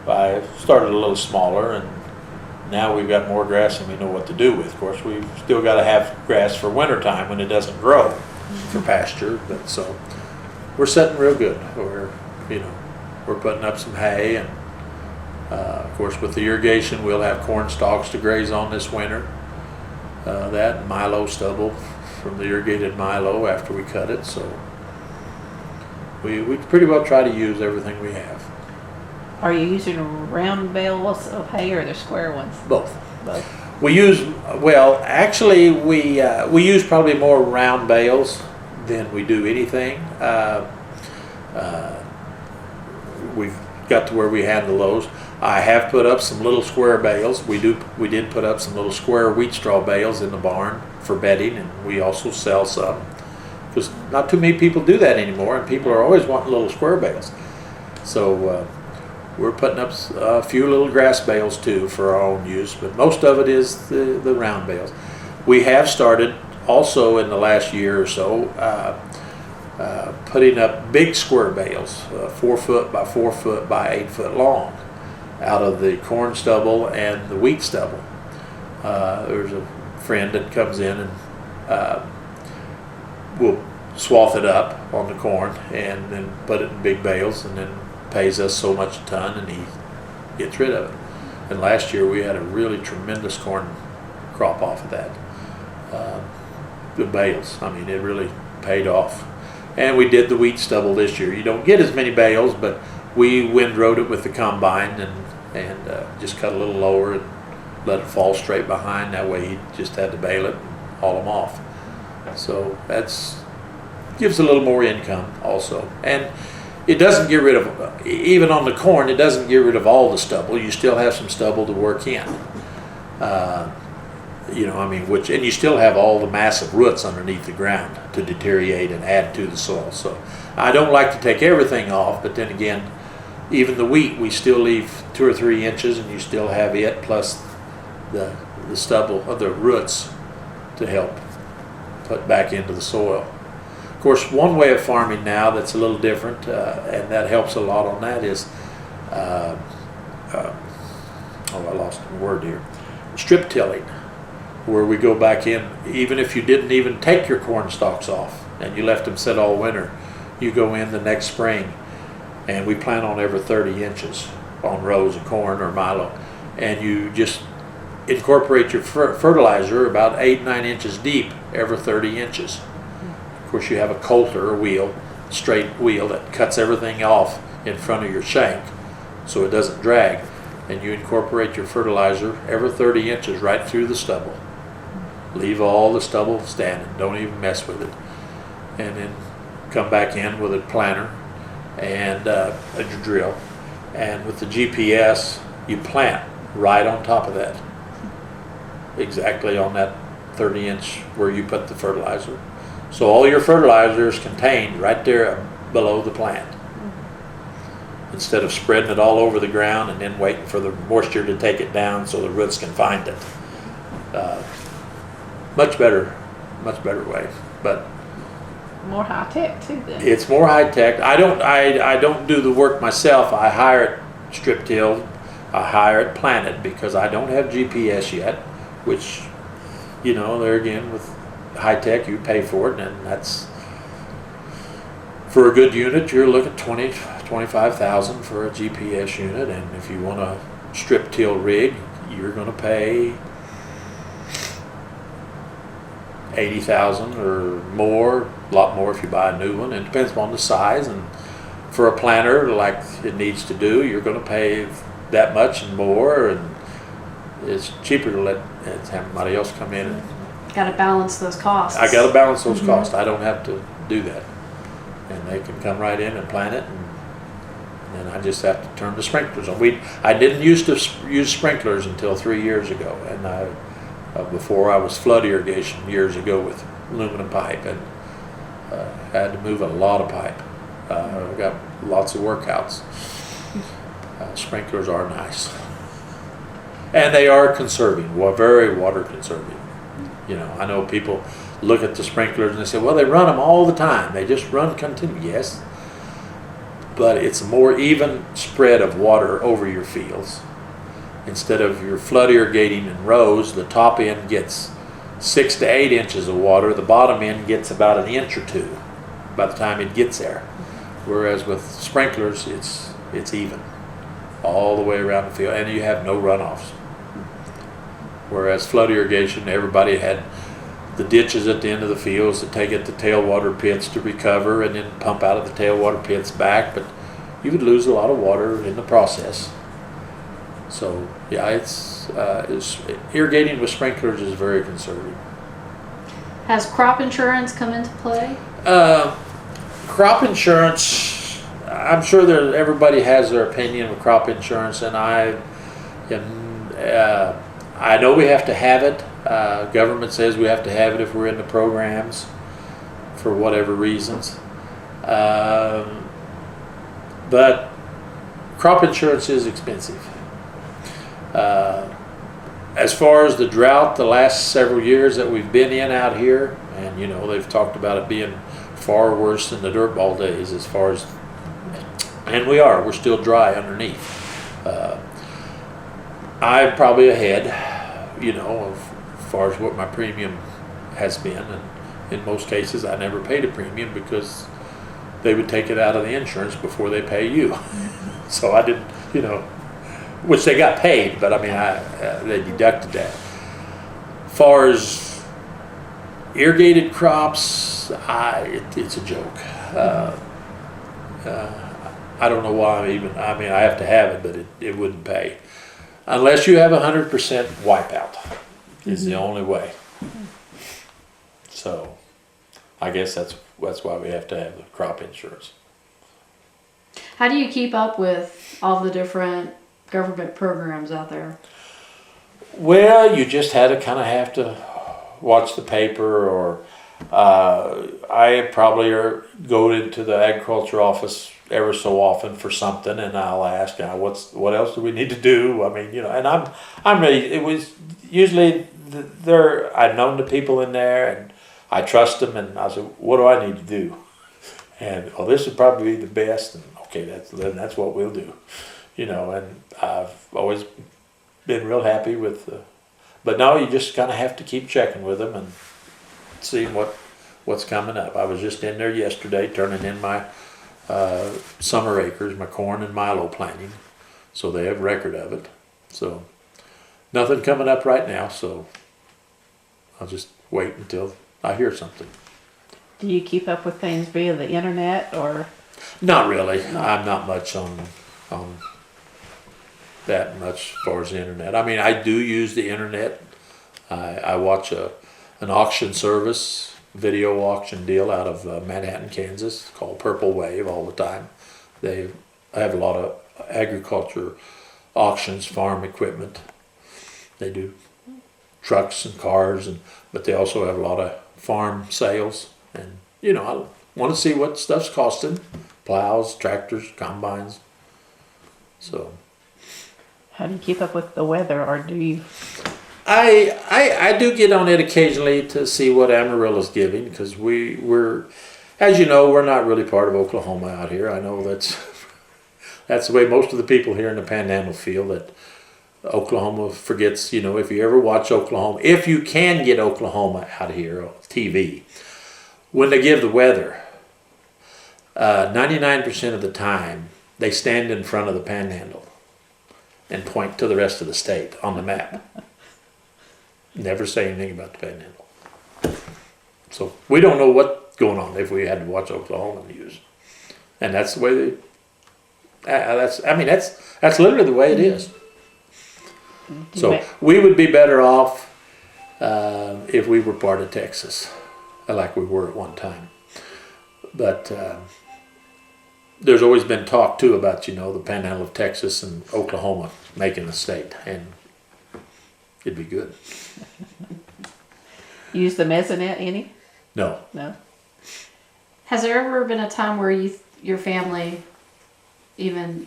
I started a little smaller, and now we've got more grass than we know what to do with. Of course, we've still got to have grass for wintertime when it doesn't grow for pasture, but so we're setting real good. We're putting up some hay, and of course with the irrigation we'll have corn stalks to graze on this winter. That and Milo stubble from the irrigated Milo after we cut it. So we pretty well try to use everything we have. Are you using round bales of hay or the square ones? Both. Both. We use, well, actually we use probably more round bales than we do anything. We've got to where we handle those. I have put up some little square bales. We did put up some little square wheat straw bales in the barn for bedding, and we also sell some, because not too many people do that anymore, and people are always wanting little square bales. So we're putting up a few little grass bales too for our own use, but most of it is the round bales. We have started also in the last year or so putting up big square bales, 4 foot by 4 foot by 8 foot long, out of the corn stubble and the wheat stubble. There's a friend that comes in and will swath it up on the corn and then put it in big bales, and then pays us so much a ton, and he gets rid of it. And last year we had a really tremendous corn crop off of that. The bales, I mean, it really paid off. And we did the wheat stubble this year. You don't get as many bales, but we windrowed it with the combine and just cut a little lower and let it fall straight behind. That way he just had to bale it and haul them off. So that's gives a little more income also. And it doesn't get rid of, even on the corn, it doesn't get rid of all the stubble. You still have some stubble to work in. And you still have all the massive roots underneath the ground to deteriorate and add to the soil. So I don't like to take everything off, but then again, even the wheat, we still leave 2 or 3 inches, and you still have it plus the stubble of the roots to help put back into the soil. Of course, one way of farming now that's a little different, and that helps a lot on that, is I lost the word here, strip tilling, where we go back in, even if you didn't even take your corn stalks off and you left them sit all winter, you go in the next spring, and we plant on every 30 inches. on rows of corn or Milo, and you just incorporate your fertilizer about 8-9 inches deep every 30 inches. Of course, you have a coulter or wheel, straight wheel that cuts everything off in front of your shank so it doesn't drag, and you incorporate your fertilizer every 30 inches right through the stubble. Leave all the stubble standing, don't even mess with it, and then come back in with a planter and a drill, and with the GPS you plant right on top of that, exactly on that 30-inch where you put the fertilizer. So all your fertilizer is contained right there below the plant, instead of spreading it all over the ground and then waiting for the moisture to take it down so the roots can find it. Much better way, but More high tech too then. it's more high tech. I don't do the work myself. I hire it strip tilled, I hire it planted, because I don't have GPS yet, which, there again with high tech you pay for it, and that's for a good unit you're looking at 25,000 for a GPS unit, and if you want a strip till rig you're going to pay 80,000 or more, a lot more if you buy a new one. It depends on the size, and for a planter like it needs to do, you're going to pay that much and more, and it's cheaper to let somebody else come in. Got to balance those costs. I got to balance those costs. I don't have to do that, and they can come right in and plant it, and then I just have to turn the sprinklers on. I didn't used to use sprinklers until 3 years ago, and before I was flood irrigation years ago with aluminum pipe, and had to move a lot of pipe. I got lots of workouts. Sprinklers are nice, and they are conserving, very water conserving. I know people look at the sprinklers and they say, well, they run them all the time, they just run continually. Yes, but it's a more even spread of water over your fields. Instead of your flood irrigating in rows, the top end gets 6 to 8 inches of water, the bottom end gets about an inch or two by the time it gets there. Whereas with sprinklers, it's even all the way around the field, and you have no runoffs. Whereas flood irrigation, everybody had the ditches at the end of the fields to take it to tailwater pits to recover and then pump out of the tailwater pits back, but you would lose a lot of water in the process. So yeah, it's irrigating with sprinklers is very conservative. Has crop insurance come into play? Crop insurance, I'm sure that everybody has their opinion of crop insurance, and I know we have to have it. Government says we have to have it if we're in the programs for whatever reasons. But crop insurance is expensive. As far as the drought, the last several years that we've been in out here, and they've talked about it being far worse than the dirtball days as far as, and we're still dry underneath. I'm probably ahead, as far as what my premium has been, and in most cases I never paid a premium because they would take it out of the insurance before they pay you. So I didn't, which they got paid, but I mean, they deducted that. As far as irrigated crops, it's a joke. I don't know why I have to have it, but it wouldn't pay. Unless you have 100% wipeout is the only way. So I guess that's why we have to have the crop insurance. How do you keep up with all the different government programs out there? Well, you just have to watch the paper, or I probably go into the agriculture office ever so often for something, and I'll ask, what else do we need to do? I mean, and I'm ready. It was usually I'd known the people in there, and I trust them, and I said, what do I need to do? And this would probably be the best, and okay, that's what we'll do, and I've always been real happy with but no, you just kind of have to keep checking with them and seeing what's coming up. I was just in there yesterday turning in my summer acres, my corn and Milo planting. So they have record of it. So nothing coming up right now, so I'll just wait until I hear something. Do you keep up with things via the internet or? Not really. No. I'm not much on that much as far as the internet. I mean, I do use the internet. I watch an auction service, video auction deal out of Manhattan, Kansas, called Purple Wave all the time. They have a lot of agriculture auctions, farm equipment. They do trucks and cars, but they also have a lot of farm sales. And you know, I want to see what stuff's costing: plows, tractors, combines. So, How do you keep up with the weather, or do you? I do get on it occasionally to see what Amarillo's giving, because we're, as you know, we're not really part of Oklahoma out here. I know that's the way most of the people here in the Panhandle feel, that Oklahoma forgets. You know, if you ever watch Oklahoma, if you can get Oklahoma out here on TV, when they give the weather, 99% of the time they stand in front of the Panhandle and point to the rest of the state on the map. Never say anything about the Panhandle. So we don't know what's going on if we had to watch Oklahoma news, and that's the way they. That's literally the way it is. So we would be better off if we were part of Texas, like we were at one time. But there's always been talk too about, you know, the Panhandle of Texas and Oklahoma making a state, and it'd be good. Use the mesonet any? No. No. Has there ever been a time where your family, even,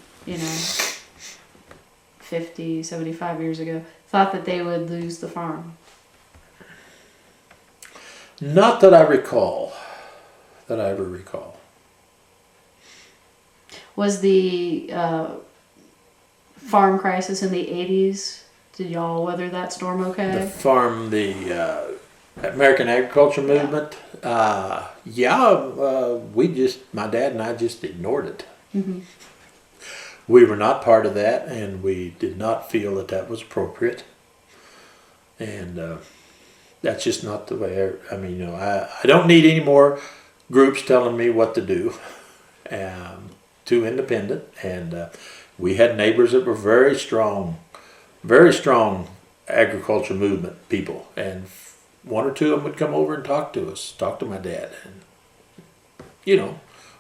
50, 75 years ago, thought that they would lose the farm? Not that I recall. That I ever recall. Was the farm crisis in the 80s, did y'all weather that storm okay? The American agriculture movement, my dad and I just ignored it. Mm-hmm. We were not part of that, and we did not feel that was appropriate. And that's just not the way. I don't need any more groups telling me what to do. Too independent, and we had neighbors that were very strong agriculture movement people, and one or two of them would come over and talk to my dad, and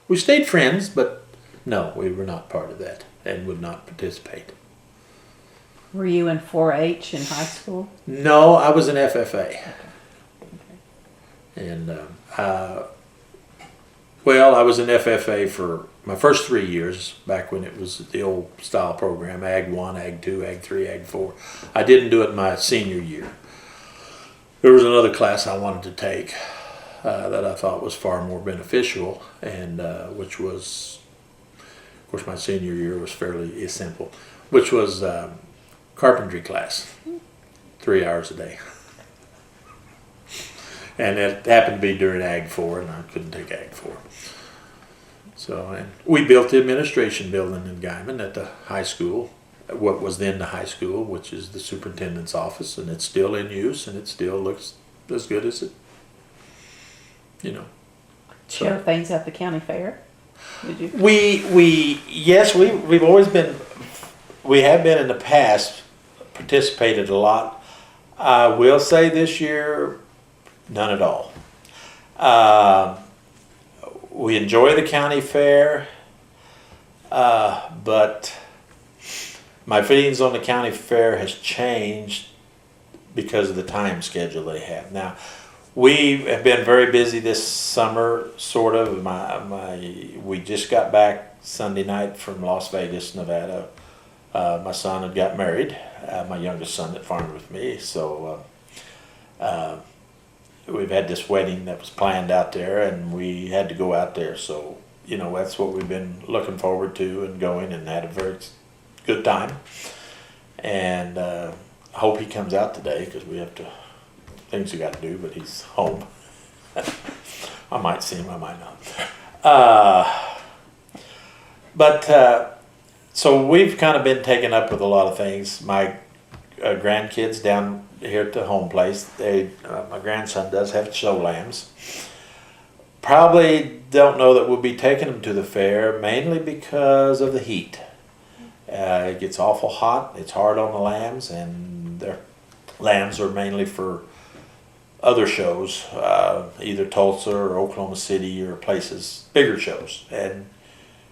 we stayed friends, but no, we were not part of that and would not participate. Were you in 4-H in high school? No, I was in FFA. And I was in FFA for my first 3 years, back when it was the old style program, Ag 1, Ag 2, Ag 3, Ag 4. I didn't do it my senior year. There was another class I wanted to take that I thought was far more beneficial, and which was, of course, my senior year was fairly simple, which was carpentry class, 3 hours a day. And it happened to be during Ag 4, and I couldn't take Ag 4. So, and we built the administration building in Guymon at the high school, what was then the high school, which is the superintendent's office, and it's still in use, and it still looks as good as it, Share things at the county fair? Did you? We've always been, we have been in the past, participated a lot. I will say this year, none at all. We enjoy the county fair, but my feelings on the county fair has changed because of the time schedule they have. Now, we have been very busy this summer, sort of. We just got back Sunday night from Las Vegas, Nevada. My son had got married, my youngest son that farmed with me, so we've had this wedding that was planned out there, and we had to go out there. So, that's what we've been looking forward to and going, and had a very good time. And I hope he comes out today, because we have things we got to do, but he's home. I might see him, I might not. So we've kind of been taken up with a lot of things. My grandkids down here at the home place, my grandson does have show lambs. Probably don't know that we'll be taking them to the fair, mainly because of the heat. It gets awful hot, it's hard on the lambs, and their lambs are mainly for other shows, either Tulsa or Oklahoma City or places, bigger shows. And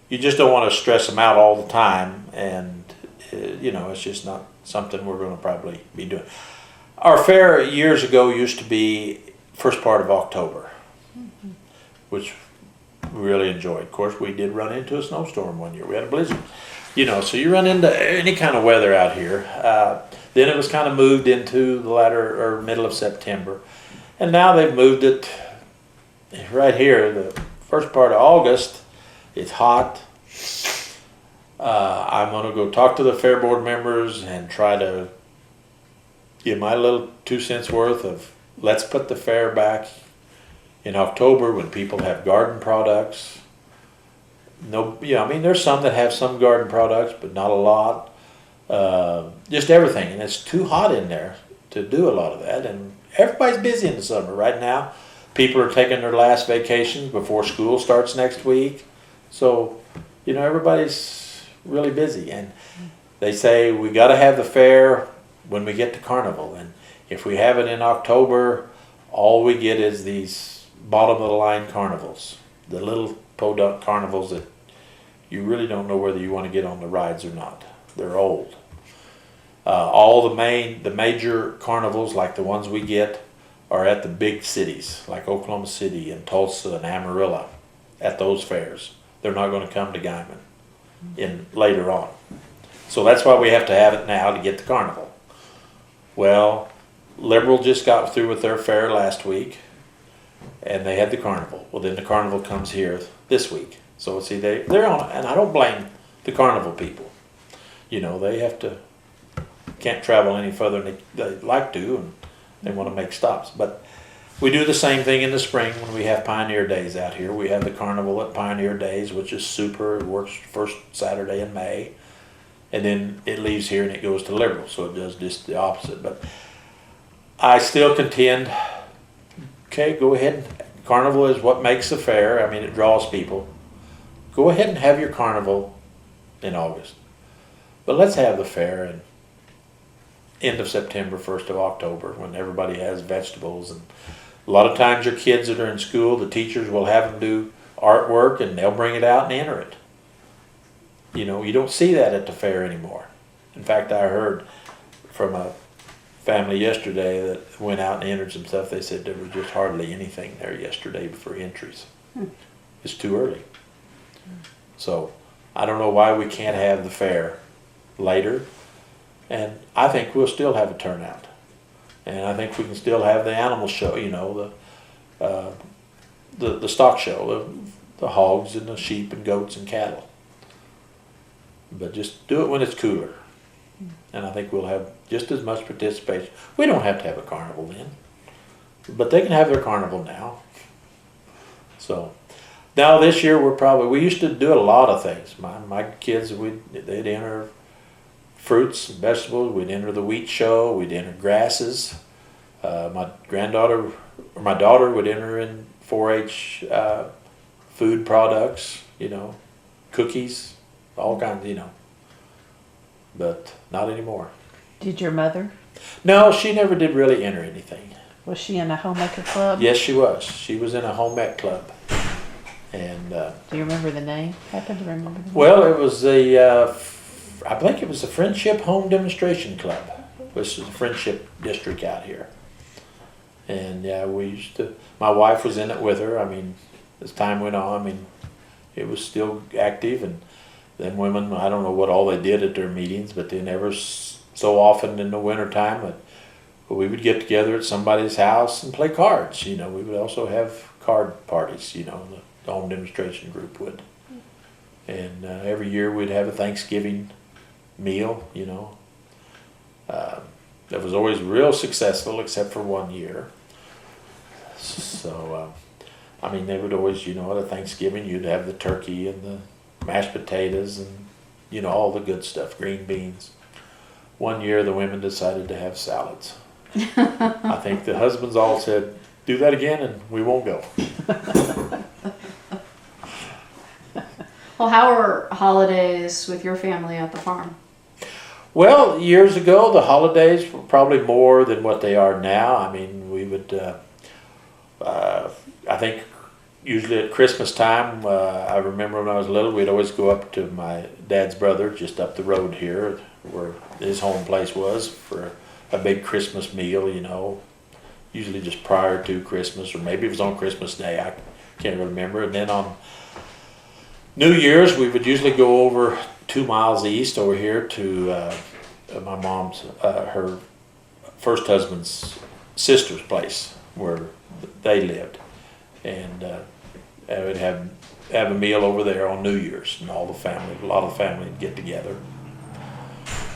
you just don't want to stress them out all the time, and it's just not something we're going to probably be doing. Our fair years ago used to be first part of October, which we really enjoyed. Of course, we did run into a snowstorm one year. We had a blizzard. So you run into any kind of weather out here. Then it was kind of moved into the latter or middle of September. And now they've moved it right here, the first part of August. It's hot. I'm going to go talk to the fair board members and try to give my little 2 cents worth of let's put the fair back in October when people have garden products. There's some that have some garden products, but not a lot. Just everything, and it's too hot in there to do a lot of that. And everybody's busy in the summer right now. People are taking their last vacations before school starts next week. So, everybody's really busy. And they say we got to have the fair when we get to Carnival. And if we have it in October, all we get is these bottom of the line carnivals, the little podunk carnivals that you really don't know whether you want to get on the rides or not. They're old. All the major carnivals, like the ones we get, are at the big cities, like Oklahoma City and Tulsa and Amarillo, at those fairs. They're not going to come to Guymon later on. So that's why we have to have it now to get the carnival. Well, Liberal just got through with their fair last week, and they had the carnival. Well, then the carnival comes here this week. So see, they're on, and I don't blame the carnival people. They can't travel any further than they'd like to, and they want to make stops. But we do the same thing in the spring when we have Pioneer Days out here. We have the carnival at Pioneer Days, which is super. It works first Saturday in May, and then it leaves here and it goes to Liberal. So it does just the opposite. But I still contend, okay, go ahead. Carnival is what makes the fair. It draws people. Go ahead and have your carnival in August. But let's have the fair in end of September, 1st of October, when everybody has vegetables. And a lot of times your kids that are in school, the teachers will have them do artwork and they'll bring it out and enter it. You don't see that at the fair anymore. In fact, I heard from a family yesterday that went out and entered some stuff. They said there was just hardly anything there yesterday for entries. It's too early. So I don't know why we can't have the fair later, and I think we'll still have a turnout, and I think we can still have the animal show, the stock show, the hogs and the sheep and goats and cattle. But just do it when it's cooler, and I think we'll have just as much participation. We don't have to have a carnival then, but they can have their carnival now. So now this year we used to do a lot of things. My kids, they'd enter fruits and vegetables. We'd enter the wheat show. We'd enter grasses. My daughter would enter in 4-H food products. Cookies, all kinds. But not anymore. Did your mother? No, she never did really enter anything. Was she in a homemaker club? Yes, she was. She was in a home ec club. And do you remember the name? Happen to remember the name? Well, it was I think it was the Friendship Home Demonstration Club, which is the Friendship District out here. And yeah, my wife was in it with her. As time went on, it was still active. And then women, I don't know what all they did at their meetings, but they never so often in the wintertime, we would get together at somebody's house and play cards. We would also have card parties, the home demonstration group would. And every year we'd have a Thanksgiving meal, that was always real successful except for one year. So, they would always, at a Thanksgiving you'd have the turkey and the mashed potatoes and, you know, all the good stuff, green beans. One year the women decided to have salads. I think the husbands all said, do that again and we won't go. Well, how are holidays with your family at the farm? Well, years ago, the holidays were probably more than what they are now. I mean, we would, I think usually at Christmas time, I remember when I was little, we'd always go up to my dad's brother, just up the road here, where his home place was, for a big Christmas meal, you know, usually just prior to Christmas, or maybe it was on Christmas Day, I can't remember. And then on New Year's, we would usually go over 2 miles east over here to my mom's, her first husband's sister's place where they lived. And I would have a meal over there on New Year's, and all the family, a lot of the family would get together.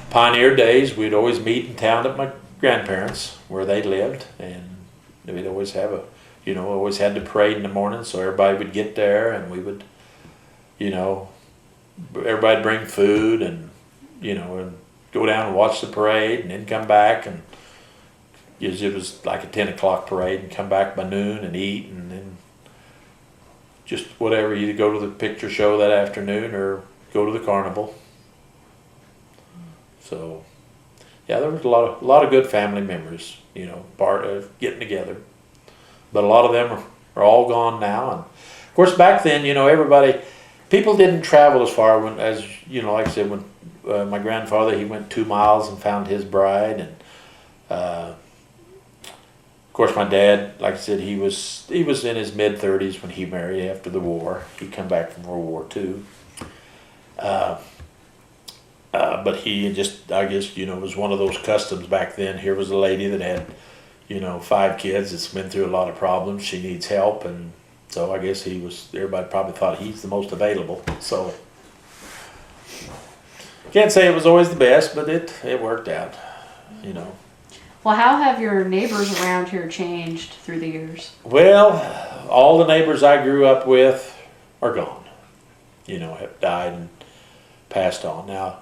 Pioneer days, we'd always meet in town at my grandparents where they lived, and we'd always have always had the parade in the morning, so everybody would get there, and we would, you know, everybody'd bring food, and, you know, and go down and watch the parade, and then come back, and usually it was like a 10 o'clock parade, and come back by noon and eat, and then just whatever, either go to the picture show that afternoon or go to the carnival. So, yeah, there was a lot of good family memories, you know, part of getting together. But a lot of them are all gone now. And of course, back then, you know, people didn't travel as far as, you know, like I said, when my grandfather, he went 2 miles and found his bride. And of course, my dad, like I said, he was in his mid-30s when he married after the war. He come back from World War II. But he just, I guess, you know, it was one of those customs back then. Here was a lady that had, you know, 5 kids that's been through a lot of problems. She needs help, and so I guess everybody probably thought he's the most available. So, can't say it was always the best, but it worked out, you know. Well, how have your neighbors around here changed through the years? Well, all the neighbors I grew up with are gone, you know, have died and passed on. Now,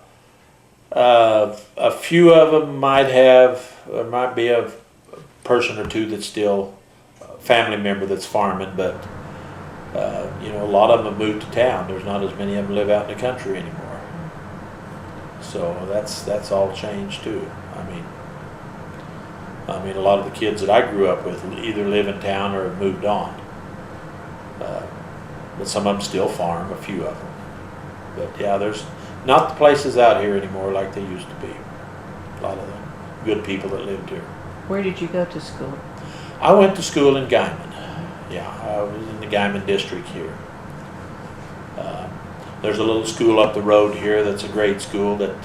a few of them might be a person or two that's still a family member that's farming, but you know, a lot of them have moved to town. There's not as many of them live out in the country anymore. So that's all changed too. I mean, a lot of the kids that I grew up with either live in town or have moved on. But some of them still farm, a few of them. But yeah, there's not the places out here anymore like they used to be. A lot of the good people that lived here. Where did you go to school? I went to school in Guymon. Yeah, I was in the Guymon district here. There's a little school up the road here that's a grade school that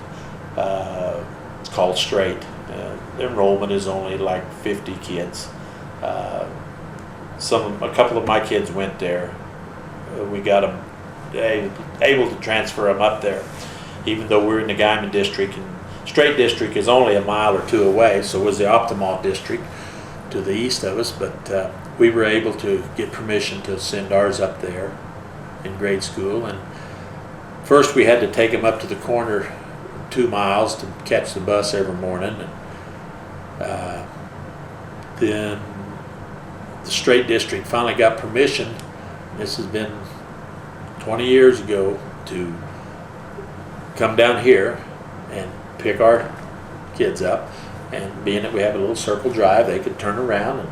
it's called Straight. The enrollment is only like 50 kids. A couple of my kids went there. We got them able to transfer them up there, even though we're in the Guymon district, and Straight district is only 1 mile or 2 away, so was the Optimal district to the east of us, but we were able to get permission to send ours up there in grade school. And first we had to take them up to the corner 2 miles to catch the bus every morning, and then the Straight district finally got permission. This has been 20 years ago, to come down here and pick our kids up, and being that we have a little circle drive, they could turn around and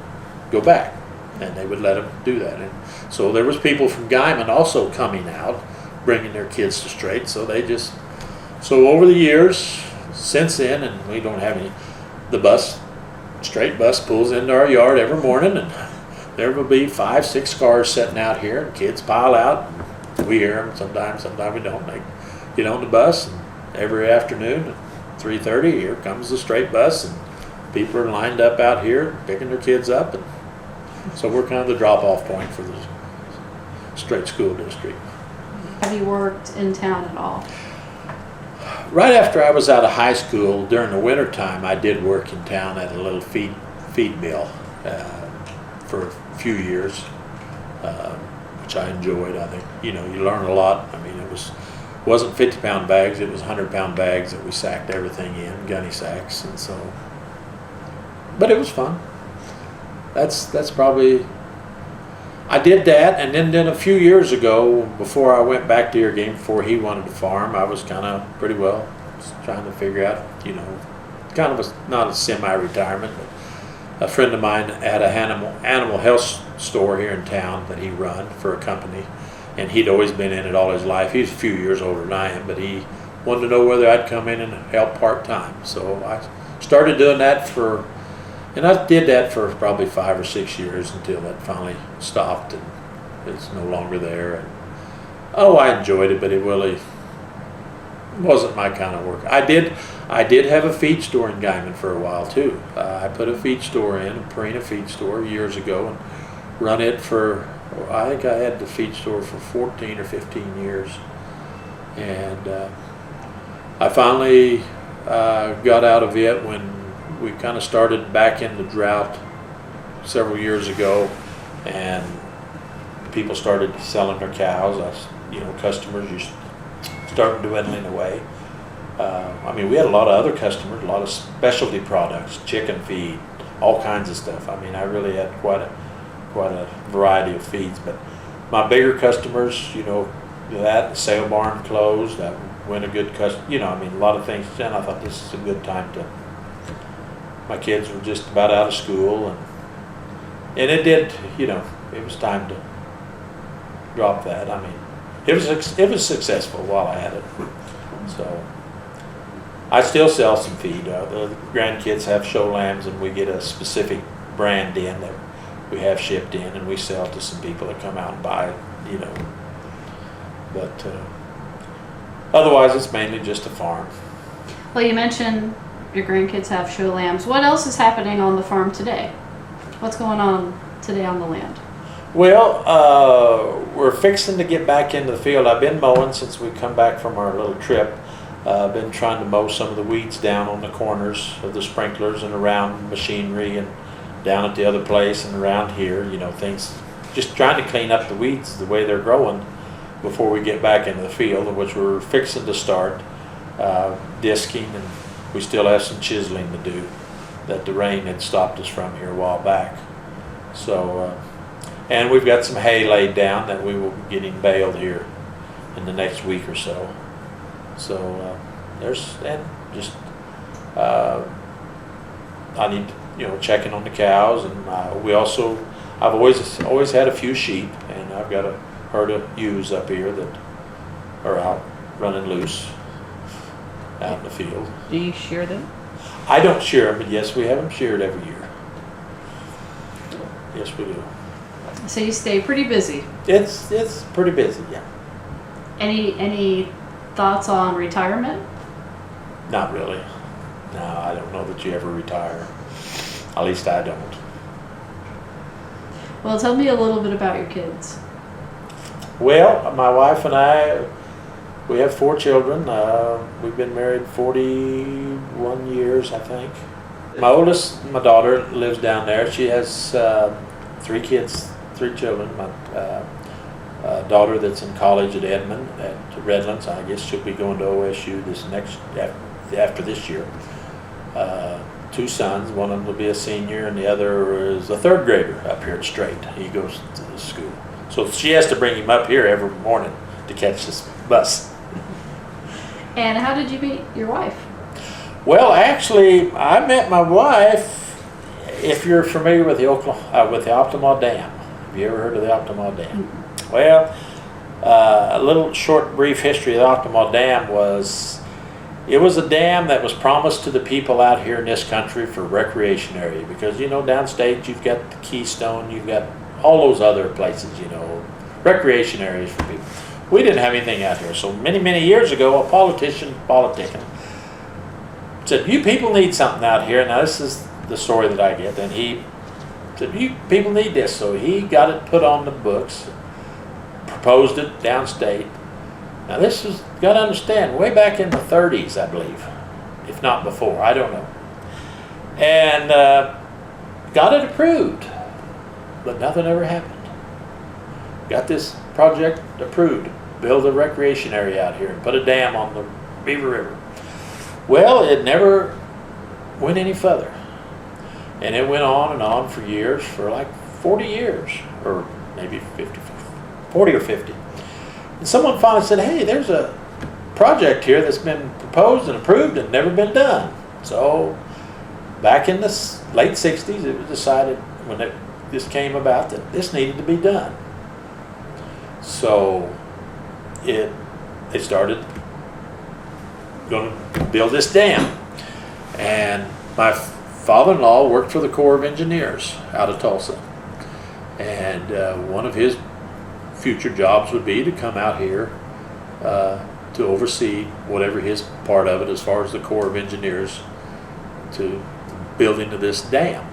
go back, and they would let them do that. And so there was people from Guymon also coming out, bringing their kids to Straight. So over the years since then, and we don't have any, Straight bus pulls into our yard every morning, and there will be 5, 6 cars sitting out here, and kids pile out. We hear them sometimes we don't. They get on the bus, and every afternoon at 3:30, here comes the Straight bus, and people are lined up out here picking their kids up, and so we're kind of the drop-off point for the Straight school district. Have you worked in town at all? Right after I was out of high school, during the winter time, I did work in town at a little feed mill for a few years, which I enjoyed. I think, you know, you learn a lot. I mean, it was wasn't 50-pound bags, it was 100-pound bags that we sacked everything in, gunny sacks, and so, but it was fun. That's probably, I did that, and then a few years ago, before I went back to your game, before he wanted to farm, I was kind of pretty well trying to figure out, you know, kind of not a semi-retirement, but a friend of mine had a animal health store here in town that he run for a company, and he'd always been in it all his life. He's a few years older than I am, but he wanted to know whether I'd come in and help part-time. So I started doing that and I did that for probably 5 or 6 years until that finally stopped and it's no longer there. And, I enjoyed it, but it really wasn't my kind of work. I did have a feed store in Guymon for a while too. I put a feed store in, a Purina feed store, years ago, and run it for, I think I had the feed store for 14 or 15 years. And I finally got out of it when we kind of started back in the drought several years ago, and people started selling their cows. Customers just started dwindling away. I mean, we had a lot of other customers, a lot of specialty products, chicken feed, all kinds of stuff. I mean, I really had quite a variety of feeds. But my bigger customers, that sale barn closed, that went a good customer. I mean, a lot of things. And I thought this is a good time to. My kids were just about out of school, and it did. It was time to drop that. I mean, it was successful while I had it. So I still sell some feed. The grandkids have show lambs, and we get a specific brand in that we have shipped in, and we sell to some people that come out and buy it. But otherwise, it's mainly just a farm. Well, you mentioned your grandkids have show lambs. What else is happening on the farm today? What's going on today on the land? Well, we're fixing to get back into the field. I've been mowing since we come back from our little trip. I've been trying to mow some of the weeds down on the corners of the sprinklers and around machinery and down at the other place and around here, things. Just trying to clean up the weeds the way they're growing before we get back into the field, which we're fixing to start disking, and we still have some chiseling to do that the rain had stopped us from here a while back. So, and we've got some hay laid down that we will be getting baled here in the next week or so. So I need checking on the cows, and I've always had a few sheep, and I've got a herd of ewes up here that are out running loose out in the field. Do you shear them? I don't shear them, but yes, we have them sheared every year. Yes, we do. So you stay pretty busy. It's pretty busy, yeah. Any thoughts on retirement? Not really. No, I don't know that you ever retire. At least I don't. Well, tell me a little bit about your kids. Well, my wife and I, we have 4 children. We've been married 41 years, I think. My oldest, my daughter, lives down there. She has 3 kids, 3 children. My daughter that's in college at Edmond, at Redlands. I guess she'll be going to OSU after this year. 2 sons. One of them will be a senior, and the other is a 3rd grader up here at Strait. He goes to the school. So she has to bring him up here every morning to catch this bus. And how did you meet your wife? Well, actually, I met my wife, if you're familiar with the Optimal Dam. Have you ever heard of the Optimal Dam? Mm-hmm. Well, a little short, brief history of the Optimal Dam was, it was a dam that was promised to the people out here in this country for recreation area. Because, downstate, you've got the Keystone, you've got all those other places, recreation areas for people. We didn't have anything out here. So many, many years ago, a politicking, said, you people need something out here. Now, this is the story that I get. And he said, you people need this. So he got it put on the books, proposed it downstate. Now, this is, got to understand, way back in the 30s, I believe, if not before, I don't know. And got it approved, but nothing ever happened. Got this project approved. build a recreation area out here and put a dam on the Beaver River. Well, it never went any further. And it went on and on for years, for like 40 years, or maybe 40 or 50. And someone finally said, hey, there's a project here that's been proposed and approved and never been done. So back in the late 60s, it was decided when this came about that this needed to be done. So they started going to build this dam. And my father-in-law worked for the Corps of Engineers out of Tulsa. And one of his future jobs would be to come out here to oversee whatever his part of it as far as the Corps of Engineers to building of this dam.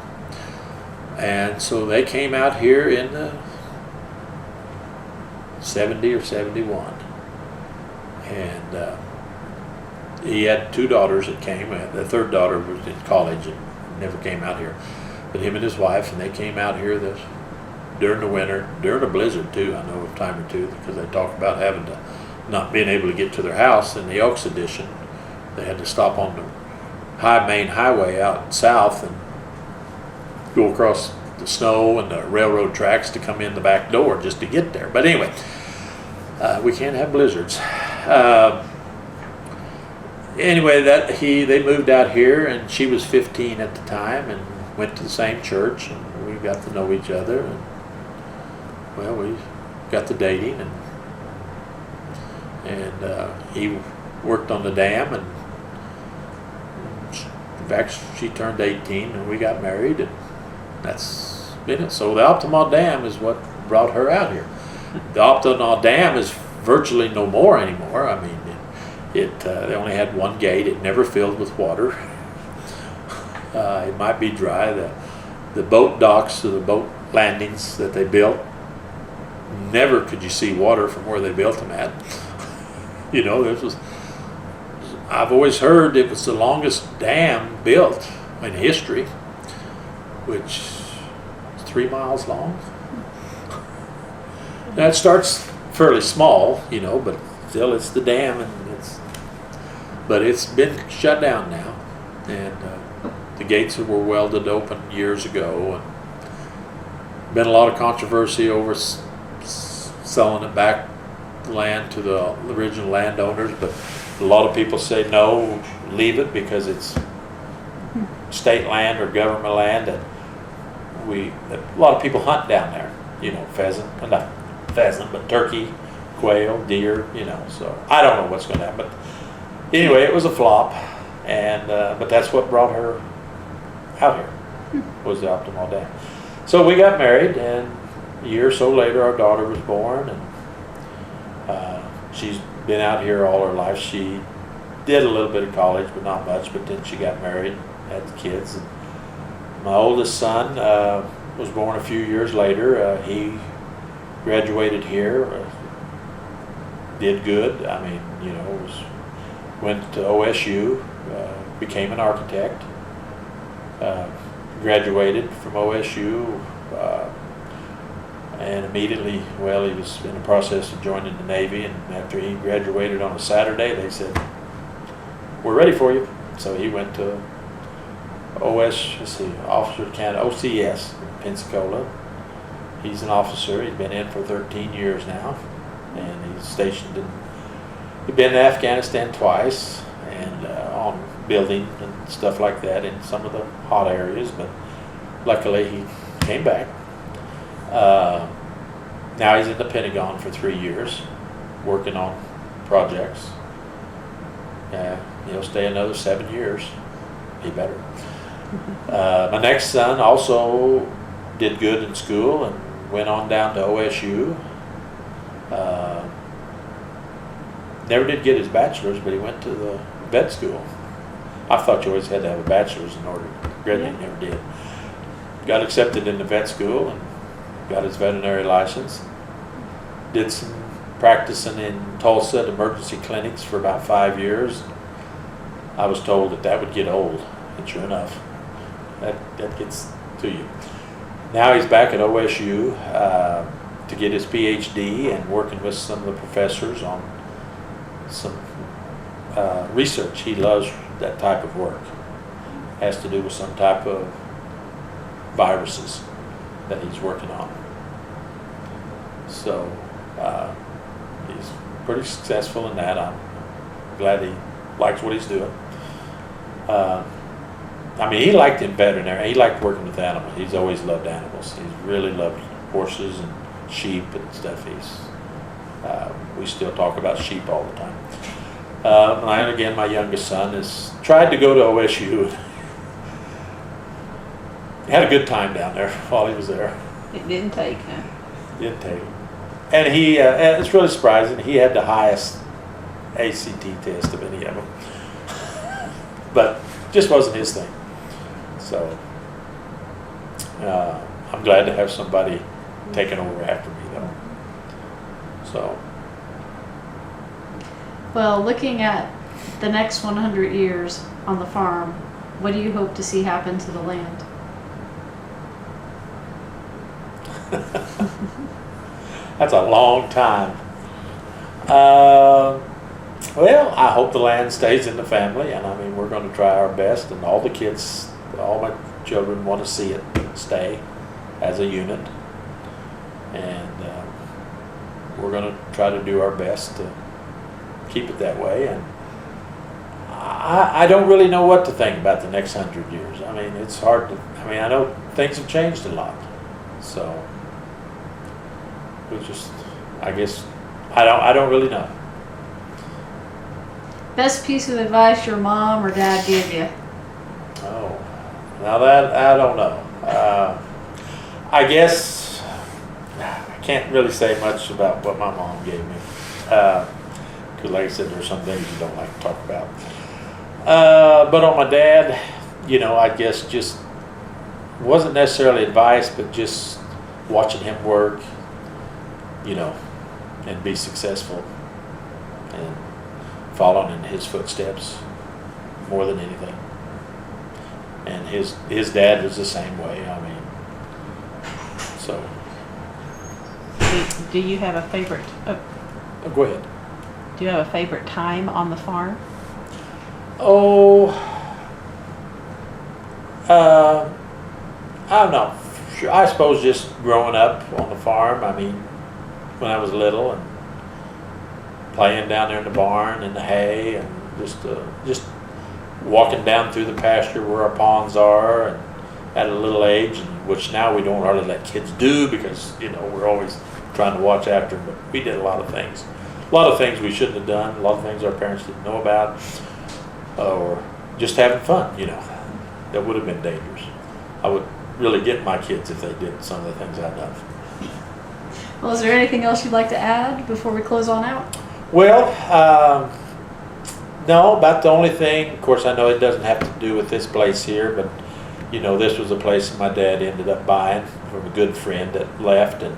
And so they came out here in 70 or 71. And he had 2 daughters that came. The third daughter was in college and never came out here. But him and his wife, and they came out here during the winter, during a blizzard too, I know, a time or two, because they talk about having to not being able to get to their house in the Elks Edition. They had to stop on the main highway out south and go across the snow and the railroad tracks to come in the back door just to get there. But anyway, we can't have blizzards. Anyway, they moved out here, and she was 15 at the time, and went to the same church, and we got to know each other, and well, we got to dating, and he worked on the dam, and in fact, she turned 18, and we got married, and that's been it. So the Optimal Dam is what brought her out here. The Optimal Dam is virtually no more anymore. I mean, they only had one gate. It never filled with water. It might be dry. The boat docks or the boat landings that they built, never could you see water from where they built them at. You know, I've always heard it was the longest dam built in history, which is 3 miles long. That starts fairly small, you know, but still it's the dam, but it's been shut down now, and the gates were welded open years ago, and been a lot of controversy over selling it back land to the original landowners, but a lot of people say no, leave it, because it's state land or government land that a lot of people hunt down there, you know, not pheasant, but turkey, quail, deer, you know, so I don't know what's going to happen. But anyway, it was a flop, and but that's what brought her out here, was the Optimal Dam. So we got married, and a year or so later our daughter was born, and she's been out here all her life. She did a little bit of college, but not much, but then she got married, had kids. And my oldest son was born a few years later. He graduated here, did good. I mean, you know, went to OSU, became an architect, graduated from OSU, and immediately, well, he was in the process of joining the Navy, and after he graduated on a Saturday, they said, we're ready for you. So he went to Officer of Canada, OCS in Pensacola. He's an officer. He's been in for 13 years now, and he's stationed he's been in Afghanistan twice, and on building and stuff like that in some of the hot areas, but luckily he came back. Now he's in the Pentagon for 3 years, working on projects. He'll stay another 7 years. He better. My next son also did good in school and went on down to OSU. Never did get his bachelor's, but he went to the vet school. I thought you always had to have a bachelor's in order to graduate. He never did. Got accepted in the vet school and got his veterinary license. Did some practicing in Tulsa at emergency clinics for about 5 years. I was told that would get old, and sure enough, that gets to you. Now he's back at OSU. to get his PhD and working with some of the professors on some research. He loves that type of work. Has to do with some type of viruses that he's working on. So he's pretty successful in that. I'm glad he likes what he's doing. I mean, he liked the veterinary. He liked working with animals. He's always loved animals. He's really loved horses and sheep and stuff. We still talk about sheep all the time. And again, my youngest son has tried to go to OSU. He had a good time down there while he was there. It didn't take, huh? Didn't take him. And it's really surprising, he had the highest ACT test of any of them. But just wasn't his thing. So I'm glad to have somebody taking over after me, though. So. Well, looking at the next 100 years on the farm, what do you hope to see happen to the land? That's a long time. Well, I hope the land stays in the family, and I mean, we're going to try our best, and all the kids, all my children want to see it stay as a unit, and we're going to try to do our best to keep it that way. And I don't really know what to think about the next 100 years. I mean, it's hard to, I mean, I know things have changed a lot, so we just, I guess, I don't really know. Best piece of advice your mom or dad gave you? Oh, now that, I don't know. I guess I can't really say much about what my mom gave me. Because like I said, there's some things you don't like to talk about. But on my dad, you know, I guess just wasn't necessarily advice, but just watching him work, you know, and be successful and following in his footsteps more than anything. And his dad was the same way. I mean, so. Do you have a favorite? Go ahead. Do you have a favorite time on the farm? Oh, I don't know. I suppose just growing up on the farm. I mean, when I was little and playing down there in the barn in the hay, and just walking down through the pasture where our ponds are, and at a little age, and which now we don't hardly let kids do because, you know, we're always trying to watch after them. But we did a lot of things we shouldn't have done, a lot of things our parents didn't know about, or just having fun, you know. That would have been dangerous. I would really get my kids if they did some of the things I've done. Well, is there anything else you'd like to add before we close on out? Well, no, about the only thing, of course I know it doesn't have to do with this place here, but you know, this was a place that my dad ended up buying from a good friend that left, and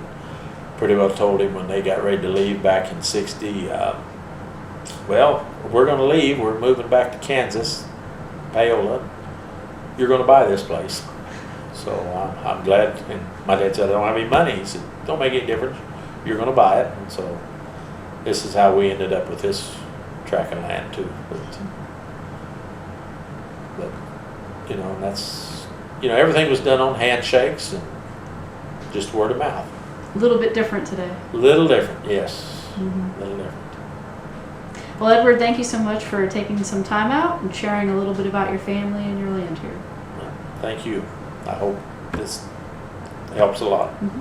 pretty well told him when they got ready to leave back in '60, well, we're going to leave, we're moving back to Kansas, Paola, you're going to buy this place. So I'm glad, and my dad said, I don't have any money. He said, don't make any difference, you're going to buy it. And so this is how we ended up with this tract of land too. But you know, and that's, you know, everything was done on handshakes and just word of mouth. A little bit different today. Little different, yes. Mm-hmm. Little different. Well, Edward, thank you so much for taking some time out and sharing a little bit about your family and your land here. Thank you. I hope this helps a lot. Mm-hmm.